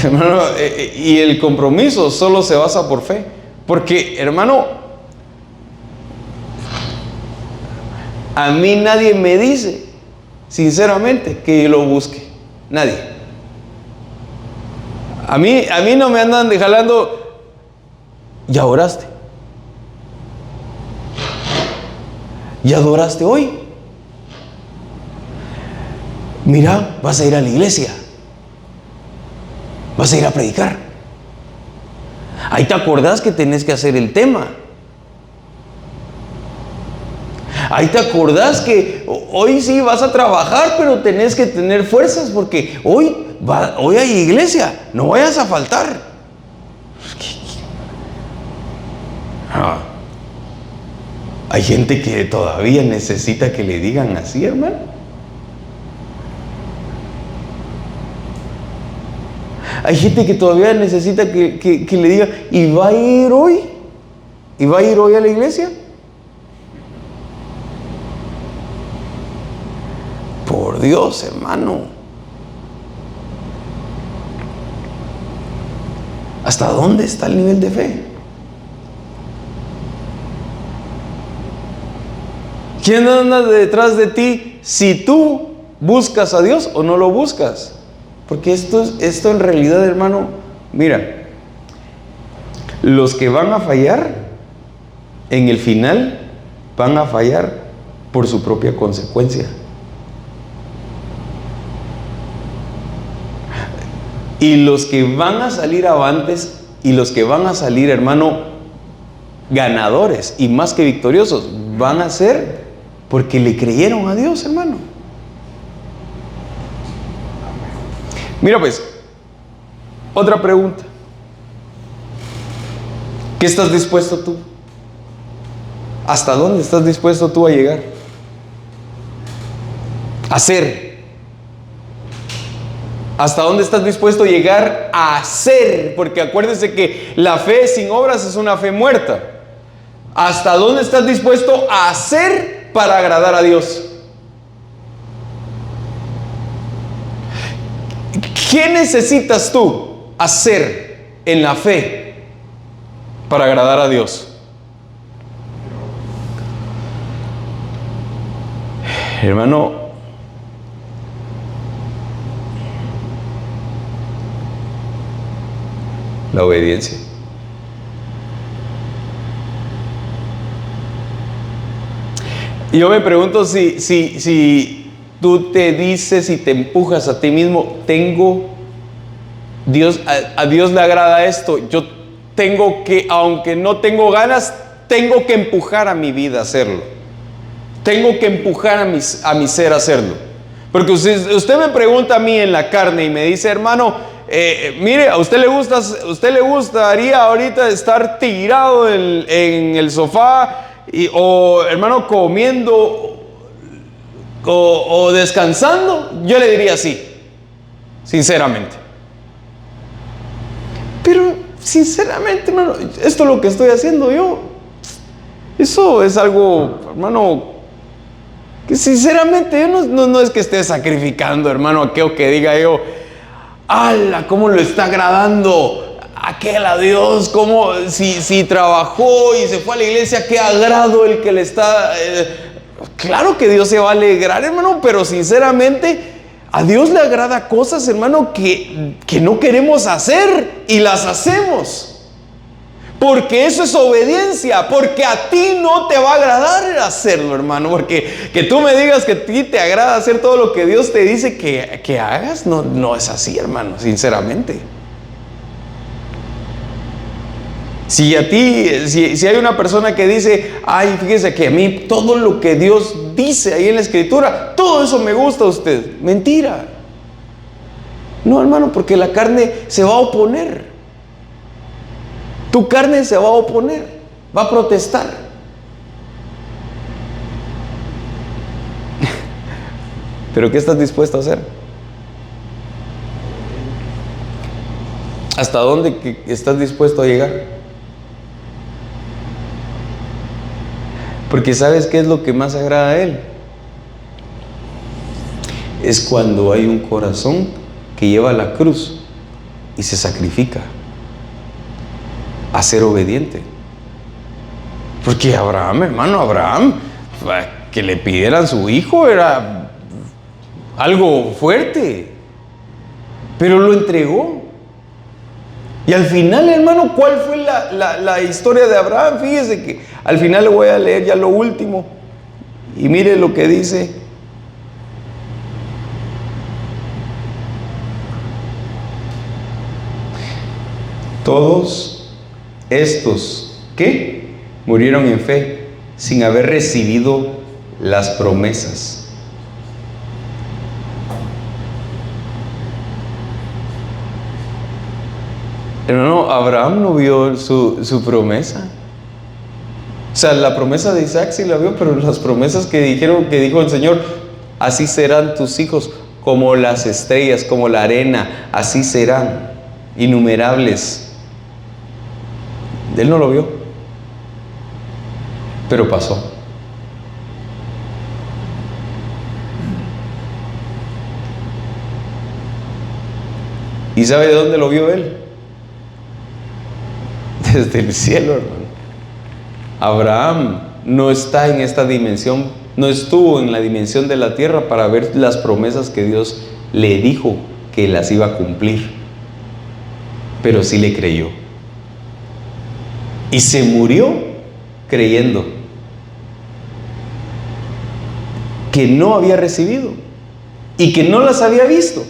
Speaker 1: Hermano, y el compromiso solo se basa por fe. Porque, hermano, a mí nadie me dice, sinceramente, que yo lo busque. Nadie. A mí no me andan jalando. ¿Ya oraste? ¿Ya adoraste hoy? Mira, vas a ir a la iglesia. Vas a ir a predicar. Ahí te acordás que tenés que hacer el tema. Ahí te acordás que hoy sí vas a trabajar, pero tenés que tener fuerzas porque hoy hay iglesia. No vayas a faltar. Hay gente que todavía necesita que le digan así, hermano. Hay gente que todavía necesita que le diga, ¿y va a ir hoy? ¿Y va a ir hoy a la iglesia? Por Dios, hermano. ¿Hasta dónde está el nivel de fe? ¿Quién anda detrás de ti si tú buscas a Dios o no lo buscas? Porque esto en realidad, hermano, mira, los que van a fallar, en el final, van a fallar por su propia consecuencia. Y los que van a salir avantes y los que van a salir, hermano, ganadores y más que victoriosos, van a ser porque le creyeron a Dios, hermano. Mira pues, otra pregunta. ¿Qué estás dispuesto tú? ¿Hasta dónde estás dispuesto tú a llegar? A hacer. ¿Hasta dónde estás dispuesto a llegar a hacer? Porque acuérdense que la fe sin obras es una fe muerta. ¿Hasta dónde estás dispuesto a hacer para agradar a Dios? ¿Qué necesitas tú hacer en la fe para agradar a Dios? Hermano, la obediencia. Yo me pregunto si tú te dices y te empujas a ti mismo, a Dios le agrada esto, yo tengo que, aunque no tengo ganas, tengo que empujar a mi vida a hacerlo. Tengo que empujar a mi ser a hacerlo. Porque usted me pregunta a mí en la carne y me dice, hermano, mire, ¿a usted le gustaría ahorita estar tirado en el sofá o hermano comiendo o descansando? Yo le diría sí, sinceramente. Pero sinceramente, hermano, esto es lo que estoy haciendo yo. Eso es algo, hermano, que sinceramente yo no es que esté sacrificando, hermano, aquello que diga yo, ¡ala! ¿Cómo lo está agradando aquel a Dios? ¿Cómo si trabajó y se fue a la iglesia, qué agrado el que le está... Claro que Dios se va a alegrar, hermano, pero sinceramente a Dios le agrada cosas, hermano, que no queremos hacer y las hacemos. Porque eso es obediencia, porque a ti no te va a agradar hacerlo, hermano, porque que tú me digas que a ti te agrada hacer todo lo que Dios te dice que hagas, no es así, hermano, sinceramente. Si hay una persona que dice, ay, fíjese que a mí todo lo que Dios dice ahí en la Escritura, todo eso me gusta a usted, mentira. No, hermano, porque la carne se va a oponer. Tu carne se va a oponer, va a protestar. ¿Pero qué estás dispuesto a hacer? ¿Hasta dónde estás dispuesto a llegar? Porque ¿sabes qué es lo que más agrada a Él? Es cuando hay un corazón que lleva la cruz y se sacrifica a ser obediente. Porque Abraham, que le pidieran su hijo era algo fuerte, pero lo entregó. Y al final, hermano, ¿cuál fue la historia de Abraham? Fíjese que al final le voy a leer ya lo último y mire lo que dice. Todos estos, ¿qué? Murieron en fe, sin haber recibido las promesas. Hermano, Abraham no vio su promesa. O sea, la promesa de Isaac sí la vio, pero las promesas que dijo el Señor, así serán tus hijos, como las estrellas, como la arena, así serán, innumerables. Él no lo vio, pero pasó. ¿Y sabe de dónde lo vio él? Desde el cielo, hermano. Abraham no está en esta dimensión, no estuvo en la dimensión de la tierra para ver las promesas que Dios le dijo que las iba a cumplir, pero sí le creyó. Y se murió creyendo que no había recibido y que no las había visto.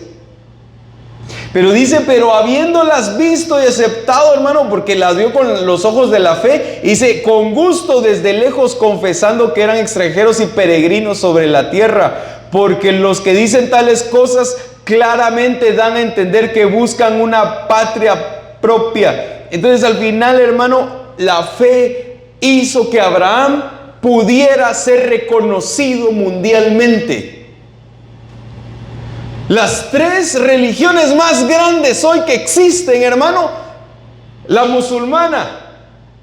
Speaker 1: Pero dice, pero habiéndolas visto y aceptado, hermano, porque las vio con los ojos de la fe, dice, con gusto desde lejos, confesando que eran extranjeros y peregrinos sobre la tierra, porque los que dicen tales cosas claramente dan a entender que buscan una patria propia. Entonces al final, hermano, la fe hizo que Abraham pudiera ser reconocido mundialmente. Las tres religiones más grandes hoy que existen, hermano, la musulmana,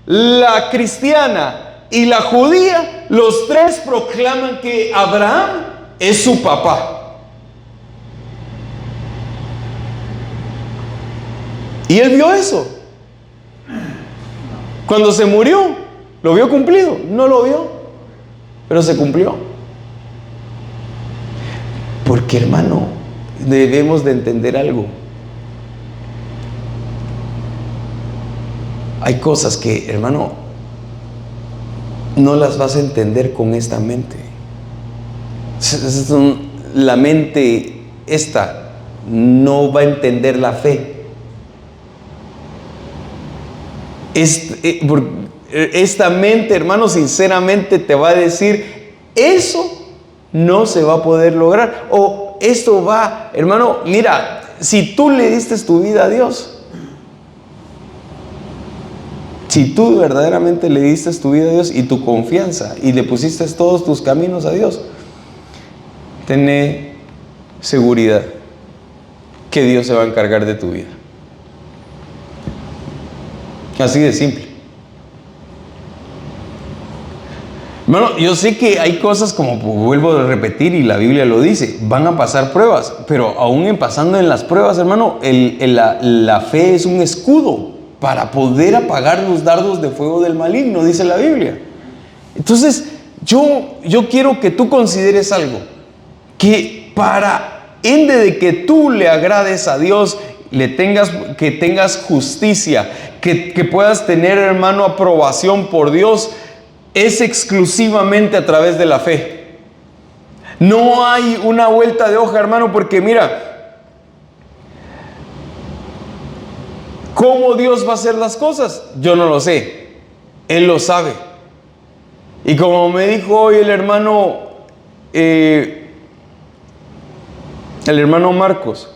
Speaker 1: la cristiana y la judía, los tres proclaman que Abraham es su papá. Y él vio eso. Cuando se murió, ¿lo vio cumplido? No lo vio, pero se cumplió. Porque, hermano, debemos de entender algo. Hay cosas que, hermano, no las vas a entender con esta mente. La mente esta no va a entender la fe. Esta mente, hermano, sinceramente te va a decir, eso no se va a poder lograr. O esto va, hermano, mira, si tú le diste tu vida a Dios, si tú verdaderamente le diste tu vida a Dios y tu confianza y le pusiste todos tus caminos a Dios, ten seguridad que Dios se va a encargar de tu vida. Así de simple. Bueno, yo sé que hay cosas, como vuelvo a repetir y la Biblia lo dice, van a pasar pruebas, pero aún pasando en las pruebas, hermano, la fe es un escudo para poder apagar los dardos de fuego del maligno, dice la Biblia. Entonces, yo quiero que tú consideres algo, que para ende de que tú le agrades a Dios, que tengas justicia, que puedas tener, hermano, aprobación por Dios, es exclusivamente a través de la fe. No hay una vuelta de hoja, hermano, porque mira, ¿cómo Dios va a hacer las cosas? Yo no lo sé, Él lo sabe. Y como me dijo hoy el hermano Marcos,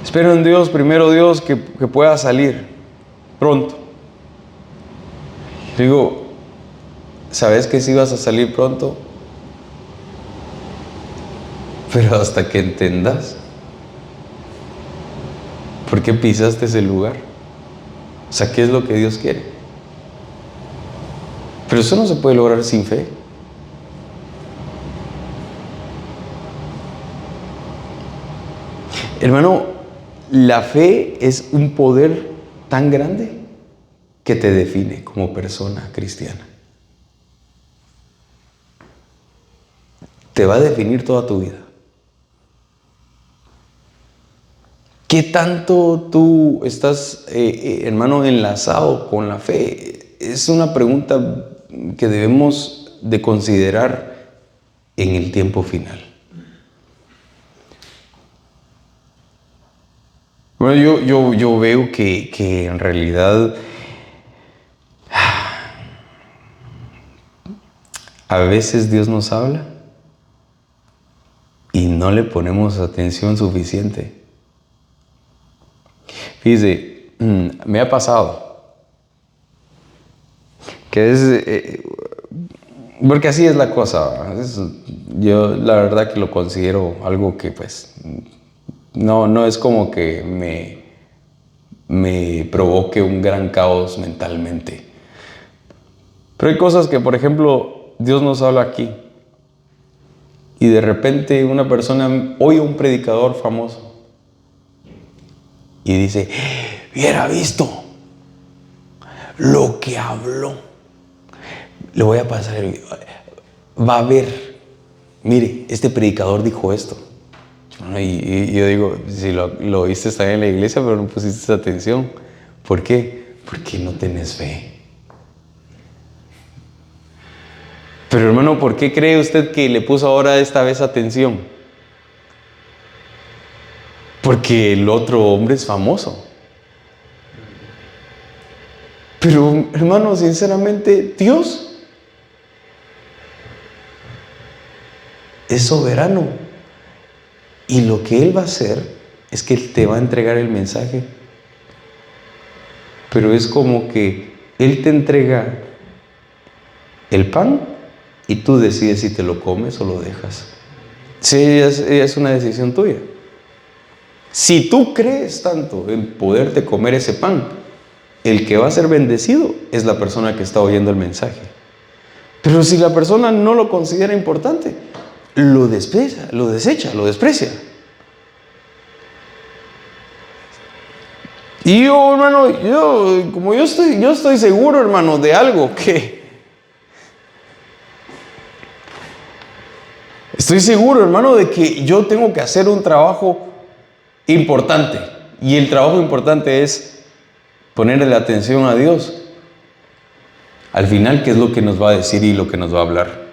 Speaker 1: espero en Dios, primero Dios, que pueda salir pronto. Digo, ¿sabes que sí vas a salir pronto? Pero hasta que entendas por qué pisaste ese lugar. O sea, ¿qué es lo que Dios quiere? Pero eso no se puede lograr sin fe. Hermano, la fe es un poder tan grande que te define como persona cristiana. Te va a definir toda tu vida. ¿Qué tanto tú estás, hermano, enlazado con la fe? Es una pregunta que debemos de considerar en el tiempo final. Bueno, yo veo que en realidad a veces Dios nos habla y no le ponemos atención suficiente. Fíjese, me ha pasado que es, porque así es la cosa. Yo la verdad que lo considero algo que pues no es como que me provoque un gran caos mentalmente. Pero hay cosas que, por ejemplo, Dios nos habla aquí y de repente una persona oye a un predicador famoso y dice, hubiera visto lo que habló. Le voy a pasar el video. Va a ver, mire, este predicador dijo esto. Y yo digo, si lo oíste estar en la iglesia, pero no pusiste atención. ¿Por qué? Porque no tenés fe. Pero hermano, ¿por qué cree usted que le puso ahora esta vez atención? Porque el otro hombre es famoso. Pero hermano, sinceramente, Dios es soberano. Y lo que Él va a hacer es que Él te va a entregar el mensaje. Pero es como que Él te entrega el pan y tú decides si te lo comes o lo dejas. Sí, es una decisión tuya. Si tú crees tanto en poderte comer ese pan, el que va a ser bendecido es la persona que está oyendo el mensaje. Pero si la persona no lo considera importante, lo desprecia, lo desecha, lo desprecia. Y yo, hermano, yo estoy seguro, hermano, de algo que... Estoy seguro, hermano, de que yo tengo que hacer un trabajo importante. Y el trabajo importante es ponerle atención a Dios. Al final, ¿qué es lo que nos va a decir y lo que nos va a hablar?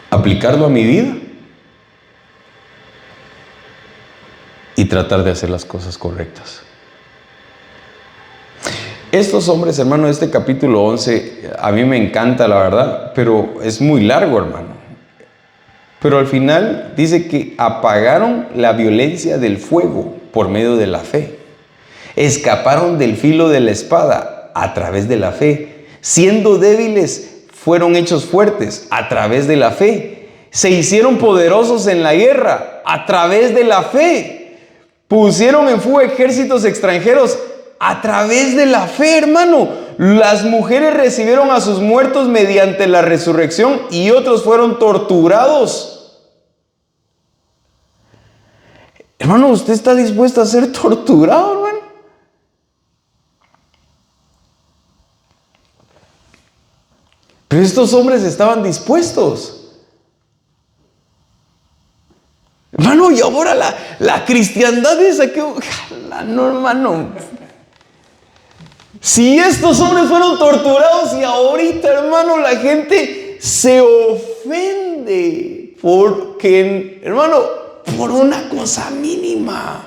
Speaker 1: Aplicarlo a mi vida y tratar de hacer las cosas correctas. Estos hombres, hermano, este capítulo 11, a mí me encanta, la verdad, pero es muy largo, hermano. Pero al final dice que apagaron la violencia del fuego por medio de la fe. Escaparon del filo de la espada a través de la fe. Siendo débiles, fueron hechos fuertes a través de la fe. Se hicieron poderosos en la guerra a través de la fe. Pusieron en fuga ejércitos extranjeros a través de la fe, hermano. Las mujeres recibieron a sus muertos mediante la resurrección y otros fueron torturados. Hermano, ¿usted está dispuesto a ser torturado, hermano? Pero estos hombres estaban dispuestos. Hermano, y ahora la cristiandad esa que... No, hermano. Si estos hombres fueron torturados y ahorita, hermano, la gente se ofende porque, hermano, por una cosa mínima.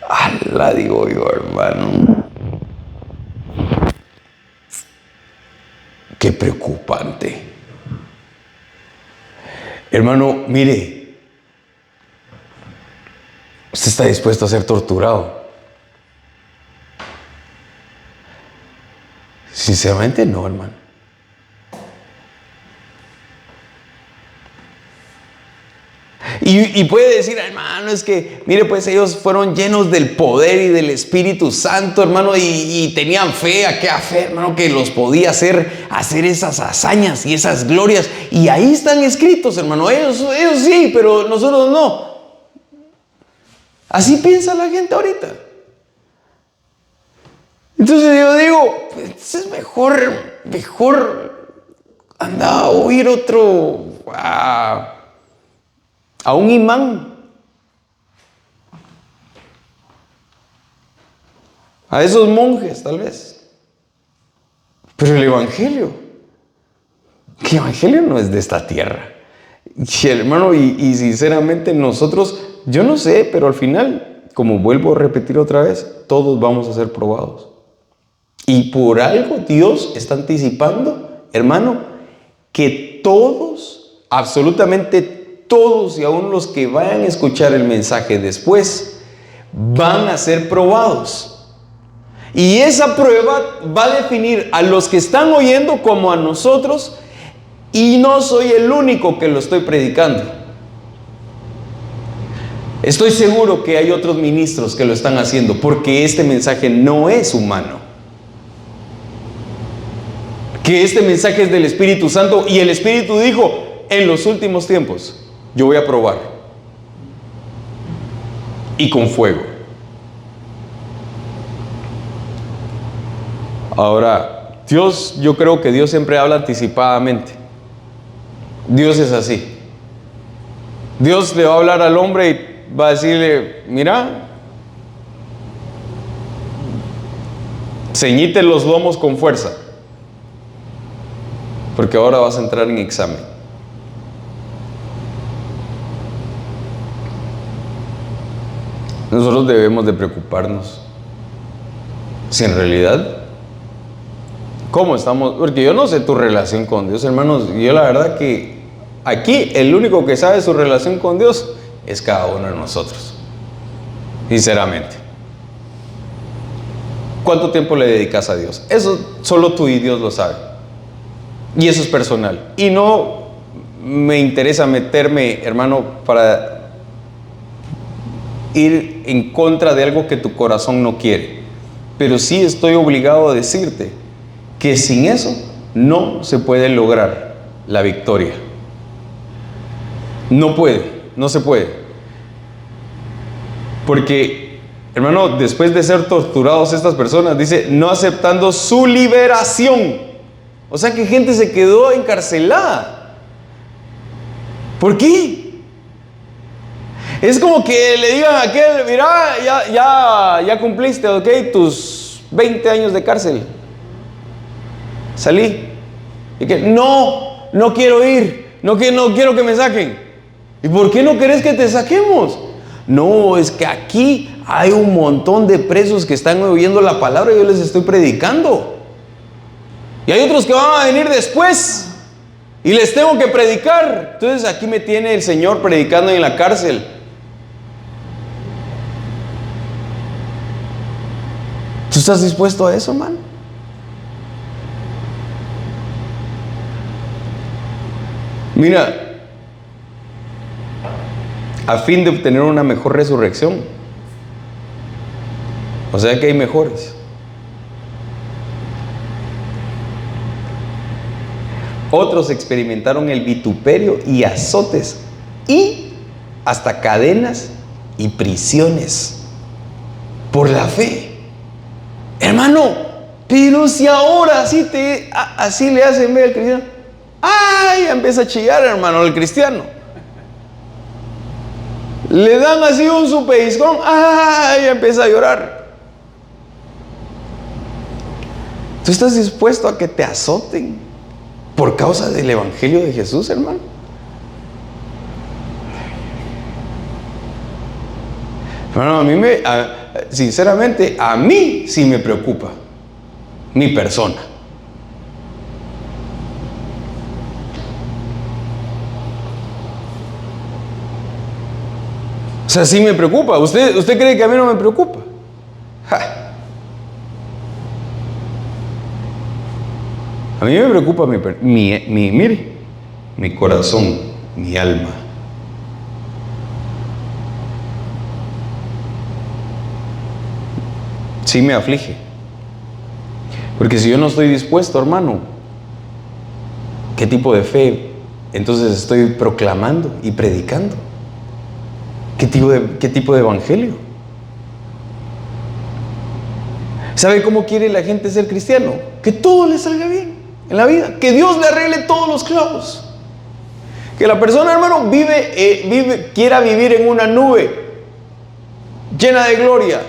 Speaker 1: Allah, digo yo, hermano. Qué preocupante. Hermano, mire, usted está dispuesto a ser torturado. Sinceramente no, hermano. Y puede decir, hermano, es que, mire, pues ellos fueron llenos del poder y del Espíritu Santo, hermano, y tenían fe, aquella fe, hermano, que los podía hacer esas hazañas y esas glorias. Y ahí están escritos, hermano, ellos sí, pero nosotros no. Así piensa la gente ahorita. Entonces yo digo, pues es mejor anda a oír a un imán, a esos monjes tal vez. Pero el evangelio no es de esta tierra. Y hermano, y sinceramente nosotros, yo no sé, pero al final, como vuelvo a repetir otra vez, todos vamos a ser probados. Y por algo Dios está anticipando, hermano, que todos, absolutamente todos y aún los que vayan a escuchar el mensaje después, van a ser probados. Y esa prueba va a definir a los que están oyendo como a nosotros, y no soy el único que lo estoy predicando. Estoy seguro que hay otros ministros que lo están haciendo, porque este mensaje no es humano. Que este mensaje es del Espíritu Santo, y el Espíritu dijo, en los últimos tiempos, yo voy a probar. Y con fuego. Ahora, Dios, yo creo que Dios siempre habla anticipadamente. Dios es así. Dios le va a hablar al hombre y va a decirle, mira, ceñite los lomos con fuerza, porque ahora vas a entrar en examen. Nosotros debemos de preocuparnos si en realidad, ¿cómo estamos? Porque yo no sé tu relación con Dios, hermanos. Yo la verdad que aquí el único que sabe su relación con Dios es cada uno de nosotros, sinceramente. ¿Cuánto tiempo le dedicas a Dios? Eso solo tú y Dios lo sabe. Y eso es personal. Y no me interesa meterme, hermano, para ir en contra de algo que tu corazón no quiere. Pero sí estoy obligado a decirte que sin eso no se puede lograr la victoria. No se puede. Porque, hermano, después de ser torturados estas personas, dice, no aceptando su liberación. O sea que gente se quedó encarcelada. ¿Por qué? Es como que le digan a aquel, mira, ya cumpliste, ok, tus 20 años de cárcel. Salí. Y que, no quiero ir, no quiero que me saquen. ¿Y por qué no querés que te saquemos? No, es que aquí hay un montón de presos que están oyendo la palabra y yo les estoy predicando. Y hay otros que van a venir después y les tengo que predicar. Entonces aquí me tiene el Señor predicando en la cárcel. ¿Tú estás dispuesto a eso, hermano? Mira, a fin de obtener una mejor resurrección. O sea que hay mejores. Otros experimentaron el vituperio y azotes y hasta cadenas y prisiones por la fe. Hermano, pero si ahora así le hacen ver al cristiano, ¡ay! Empieza a chillar, hermano, el cristiano. Le dan así un su pellizcón, ¡ay! Empieza a llorar. ¿Tú estás dispuesto a que te azoten por causa del Evangelio de Jesús, hermano? Bueno, sinceramente, a mí sí me preocupa mi persona. O sea, sí me preocupa. ¿Usted cree que a mí no me preocupa? ¡Ja! A mí me preocupa mi corazón, mi alma. Sí me aflige. Porque si yo no estoy dispuesto, hermano, ¿qué tipo de fe entonces estoy proclamando y predicando? ¿Qué tipo de evangelio? ¿Sabe cómo quiere la gente ser cristiano? Que todo le salga bien en la vida, que Dios le arregle todos los clavos, que la persona, hermano, quiera vivir en una nube llena de gloria.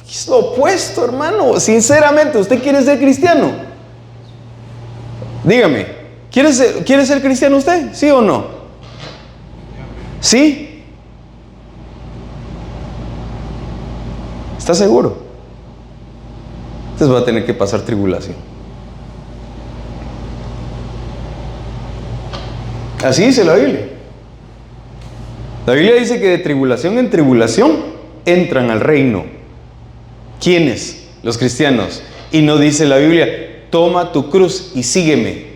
Speaker 1: Es lo opuesto, hermano. Sinceramente, ¿usted quiere ser cristiano? Dígame, ¿quiere ser cristiano usted? ¿Sí o no? ¿Sí? ¿Está seguro? Entonces va a tener que pasar tribulación. Así dice la Biblia. La Biblia dice que de tribulación en tribulación entran al reino. ¿Quiénes? Los cristianos. Y no dice la Biblia, toma tu cruz y sígueme.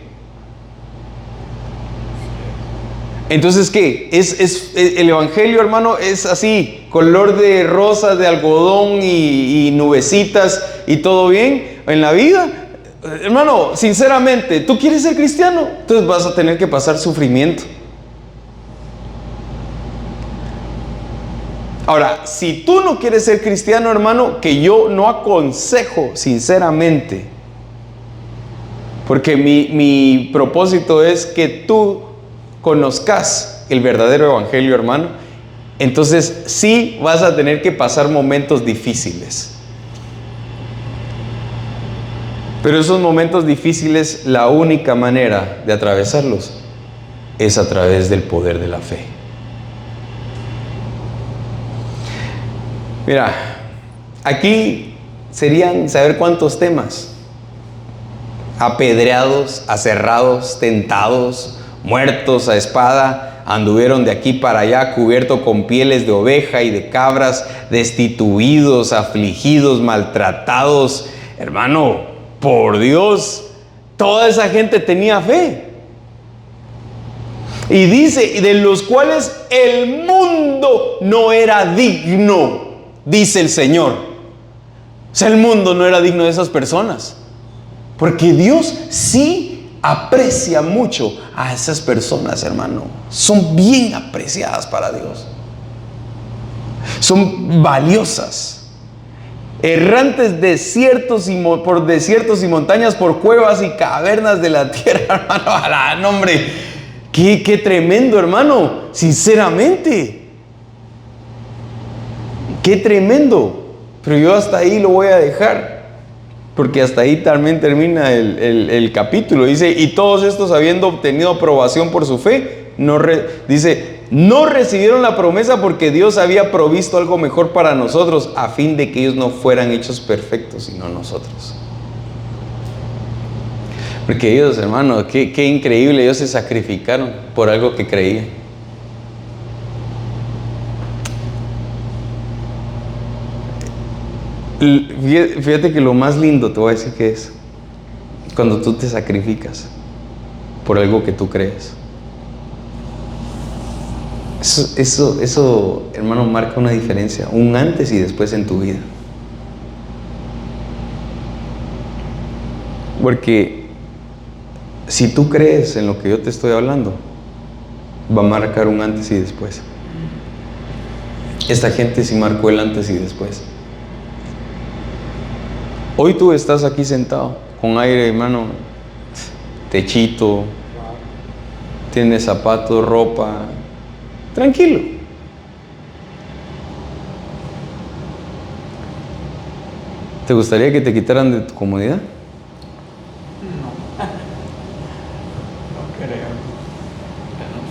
Speaker 1: Entonces, ¿qué? El evangelio, hermano, es así, color de rosa, de algodón y nubecitas y todo bien en la vida. Hermano, sinceramente, ¿tú quieres ser cristiano? Entonces vas a tener que pasar sufrimiento. Ahora, si tú no quieres ser cristiano, hermano, que yo no aconsejo, sinceramente, porque mi propósito es que tú conozcas el verdadero evangelio, hermano, entonces sí vas a tener que pasar momentos difíciles. Pero esos momentos difíciles, la única manera de atravesarlos es a través del poder de la fe. Mira, aquí serían saber cuántos temas: apedreados, aserrados, tentados, muertos a espada, anduvieron de aquí para allá, cubiertos con pieles de oveja y de cabras, destituidos, afligidos, maltratados. Hermano, por Dios, toda esa gente tenía fe. Y dice, de los cuales el mundo no era digno, dice el Señor. O sea, el mundo no era digno de esas personas. Porque Dios sí aprecia mucho a esas personas, hermano. Son bien apreciadas para Dios. Son valiosas. Errantes por desiertos y montañas, por cuevas y cavernas de la tierra, hermano. No, hombre, qué tremendo, hermano. Sinceramente, qué tremendo. Pero yo hasta ahí lo voy a dejar, porque hasta ahí también termina el capítulo. Dice, y todos estos, habiendo obtenido aprobación por su fe, no recibieron la promesa porque Dios había provisto algo mejor para nosotros, a fin de que ellos no fueran hechos perfectos, sino nosotros. Porque ellos, hermano, qué increíble, ellos se sacrificaron por algo que creían. Fíjate que lo más lindo, te voy a decir que es cuando tú te sacrificas por algo que tú crees. Eso, hermano, marca una diferencia, un antes y después en tu vida. Porque si tú crees en lo que yo te estoy hablando, va a marcar un antes y después. Esta gente sí marcó el antes y después. Hoy tú estás aquí sentado, con aire, hermano, techito, tienes zapatos, ropa, tranquilo. ¿Te gustaría que te quitaran de tu comodidad?
Speaker 2: No creo. Tenemos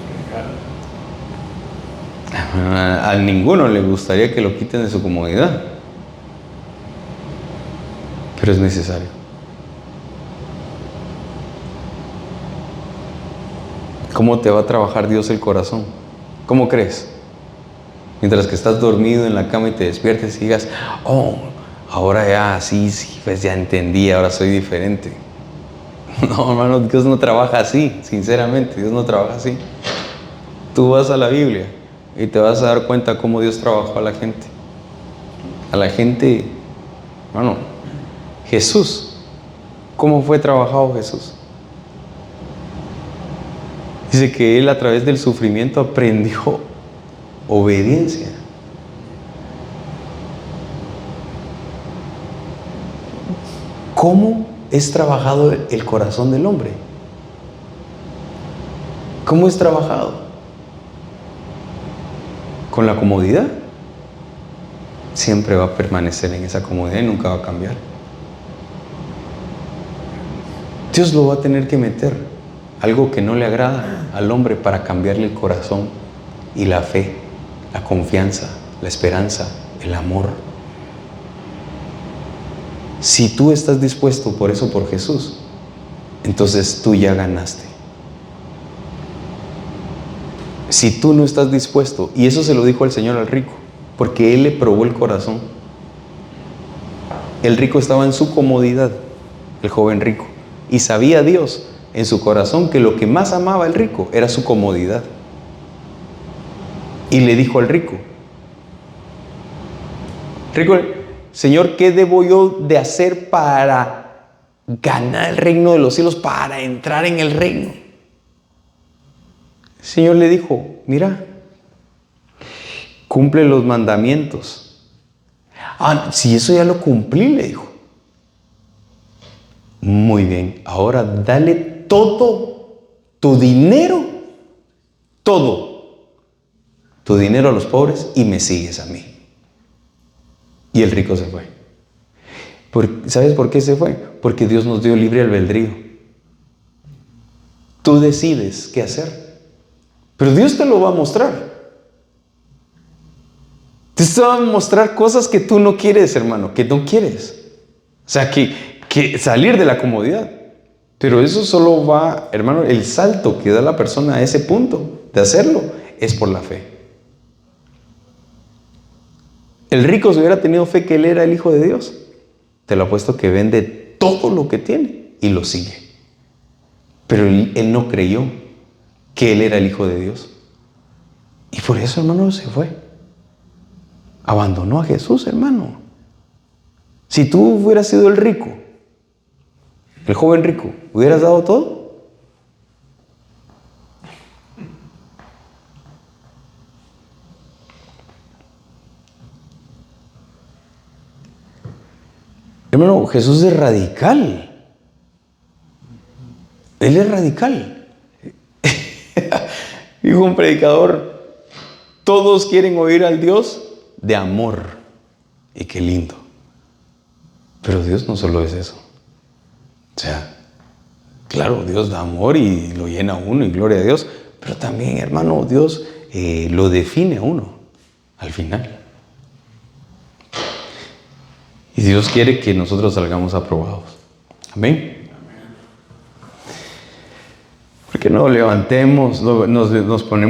Speaker 2: que dejar.
Speaker 1: A ninguno le gustaría que lo quiten de su comodidad, pero es necesario. ¿Cómo te va a trabajar Dios el corazón? ¿Cómo crees? Mientras que estás dormido en la cama y te despiertes y digas, oh, ahora ya sí, pues ya entendí, ahora soy diferente. No, hermano, Dios no trabaja así, sinceramente, Dios no trabaja así. Tú vas a la Biblia y te vas a dar cuenta cómo Dios trabajó a la gente. A la gente, hermano, Jesús, ¿cómo fue trabajado Jesús? Dice que Él a través del sufrimiento aprendió obediencia. ¿Cómo es trabajado el corazón del hombre? ¿Cómo es trabajado? ¿Con la comodidad? Siempre va a permanecer en esa comodidad y nunca va a cambiar. Dios lo va a tener que meter, algo que no le agrada al hombre, para cambiarle el corazón y la fe, la confianza, la esperanza, el amor. Si tú estás dispuesto por eso, por Jesús, entonces tú ya ganaste. Si tú no estás dispuesto, y eso se lo dijo el Señor al rico, porque Él le probó el corazón. El rico estaba en su comodidad, el joven rico, y sabía Dios en su corazón que lo que más amaba el rico era su comodidad. Y le dijo al rico, Señor, ¿qué debo yo de hacer para ganar el reino de los cielos, para entrar en el reino? El Señor le dijo, mira, cumple los mandamientos. Si eso ya lo cumplí, le dijo. Muy bien, ahora dale todo tu dinero, todo tu dinero a los pobres y me sigues a mí. Y el rico se fue. ¿Sabes por qué se fue? Porque Dios nos dio libre albedrío. Tú decides qué hacer, pero Dios te lo va a mostrar. Dios te va a mostrar cosas que tú no quieres, hermano, que no quieres. O sea, que salir de la comodidad. Pero eso solo va, hermano, el salto que da la persona a ese punto de hacerlo es por la fe. El rico, si hubiera tenido fe que él era el Hijo de Dios, te lo apuesto que vende todo lo que tiene y lo sigue. Pero él no creyó. que Él era el Hijo de Dios. Y por eso, hermano, se fue. Abandonó a Jesús, hermano. Si tú hubieras sido el rico, el joven rico, ¿hubieras dado todo? Hermano, Jesús es radical. Él es radical. Dijo un predicador, todos quieren oír al Dios de amor. Y qué lindo. Pero Dios no solo es eso. O sea, claro, Dios da amor y lo llena a uno y gloria a Dios. Pero también, hermano, Dios lo define a uno al final. Y Dios quiere que nosotros salgamos aprobados. Amén. Porque no levantemos, nos ponemos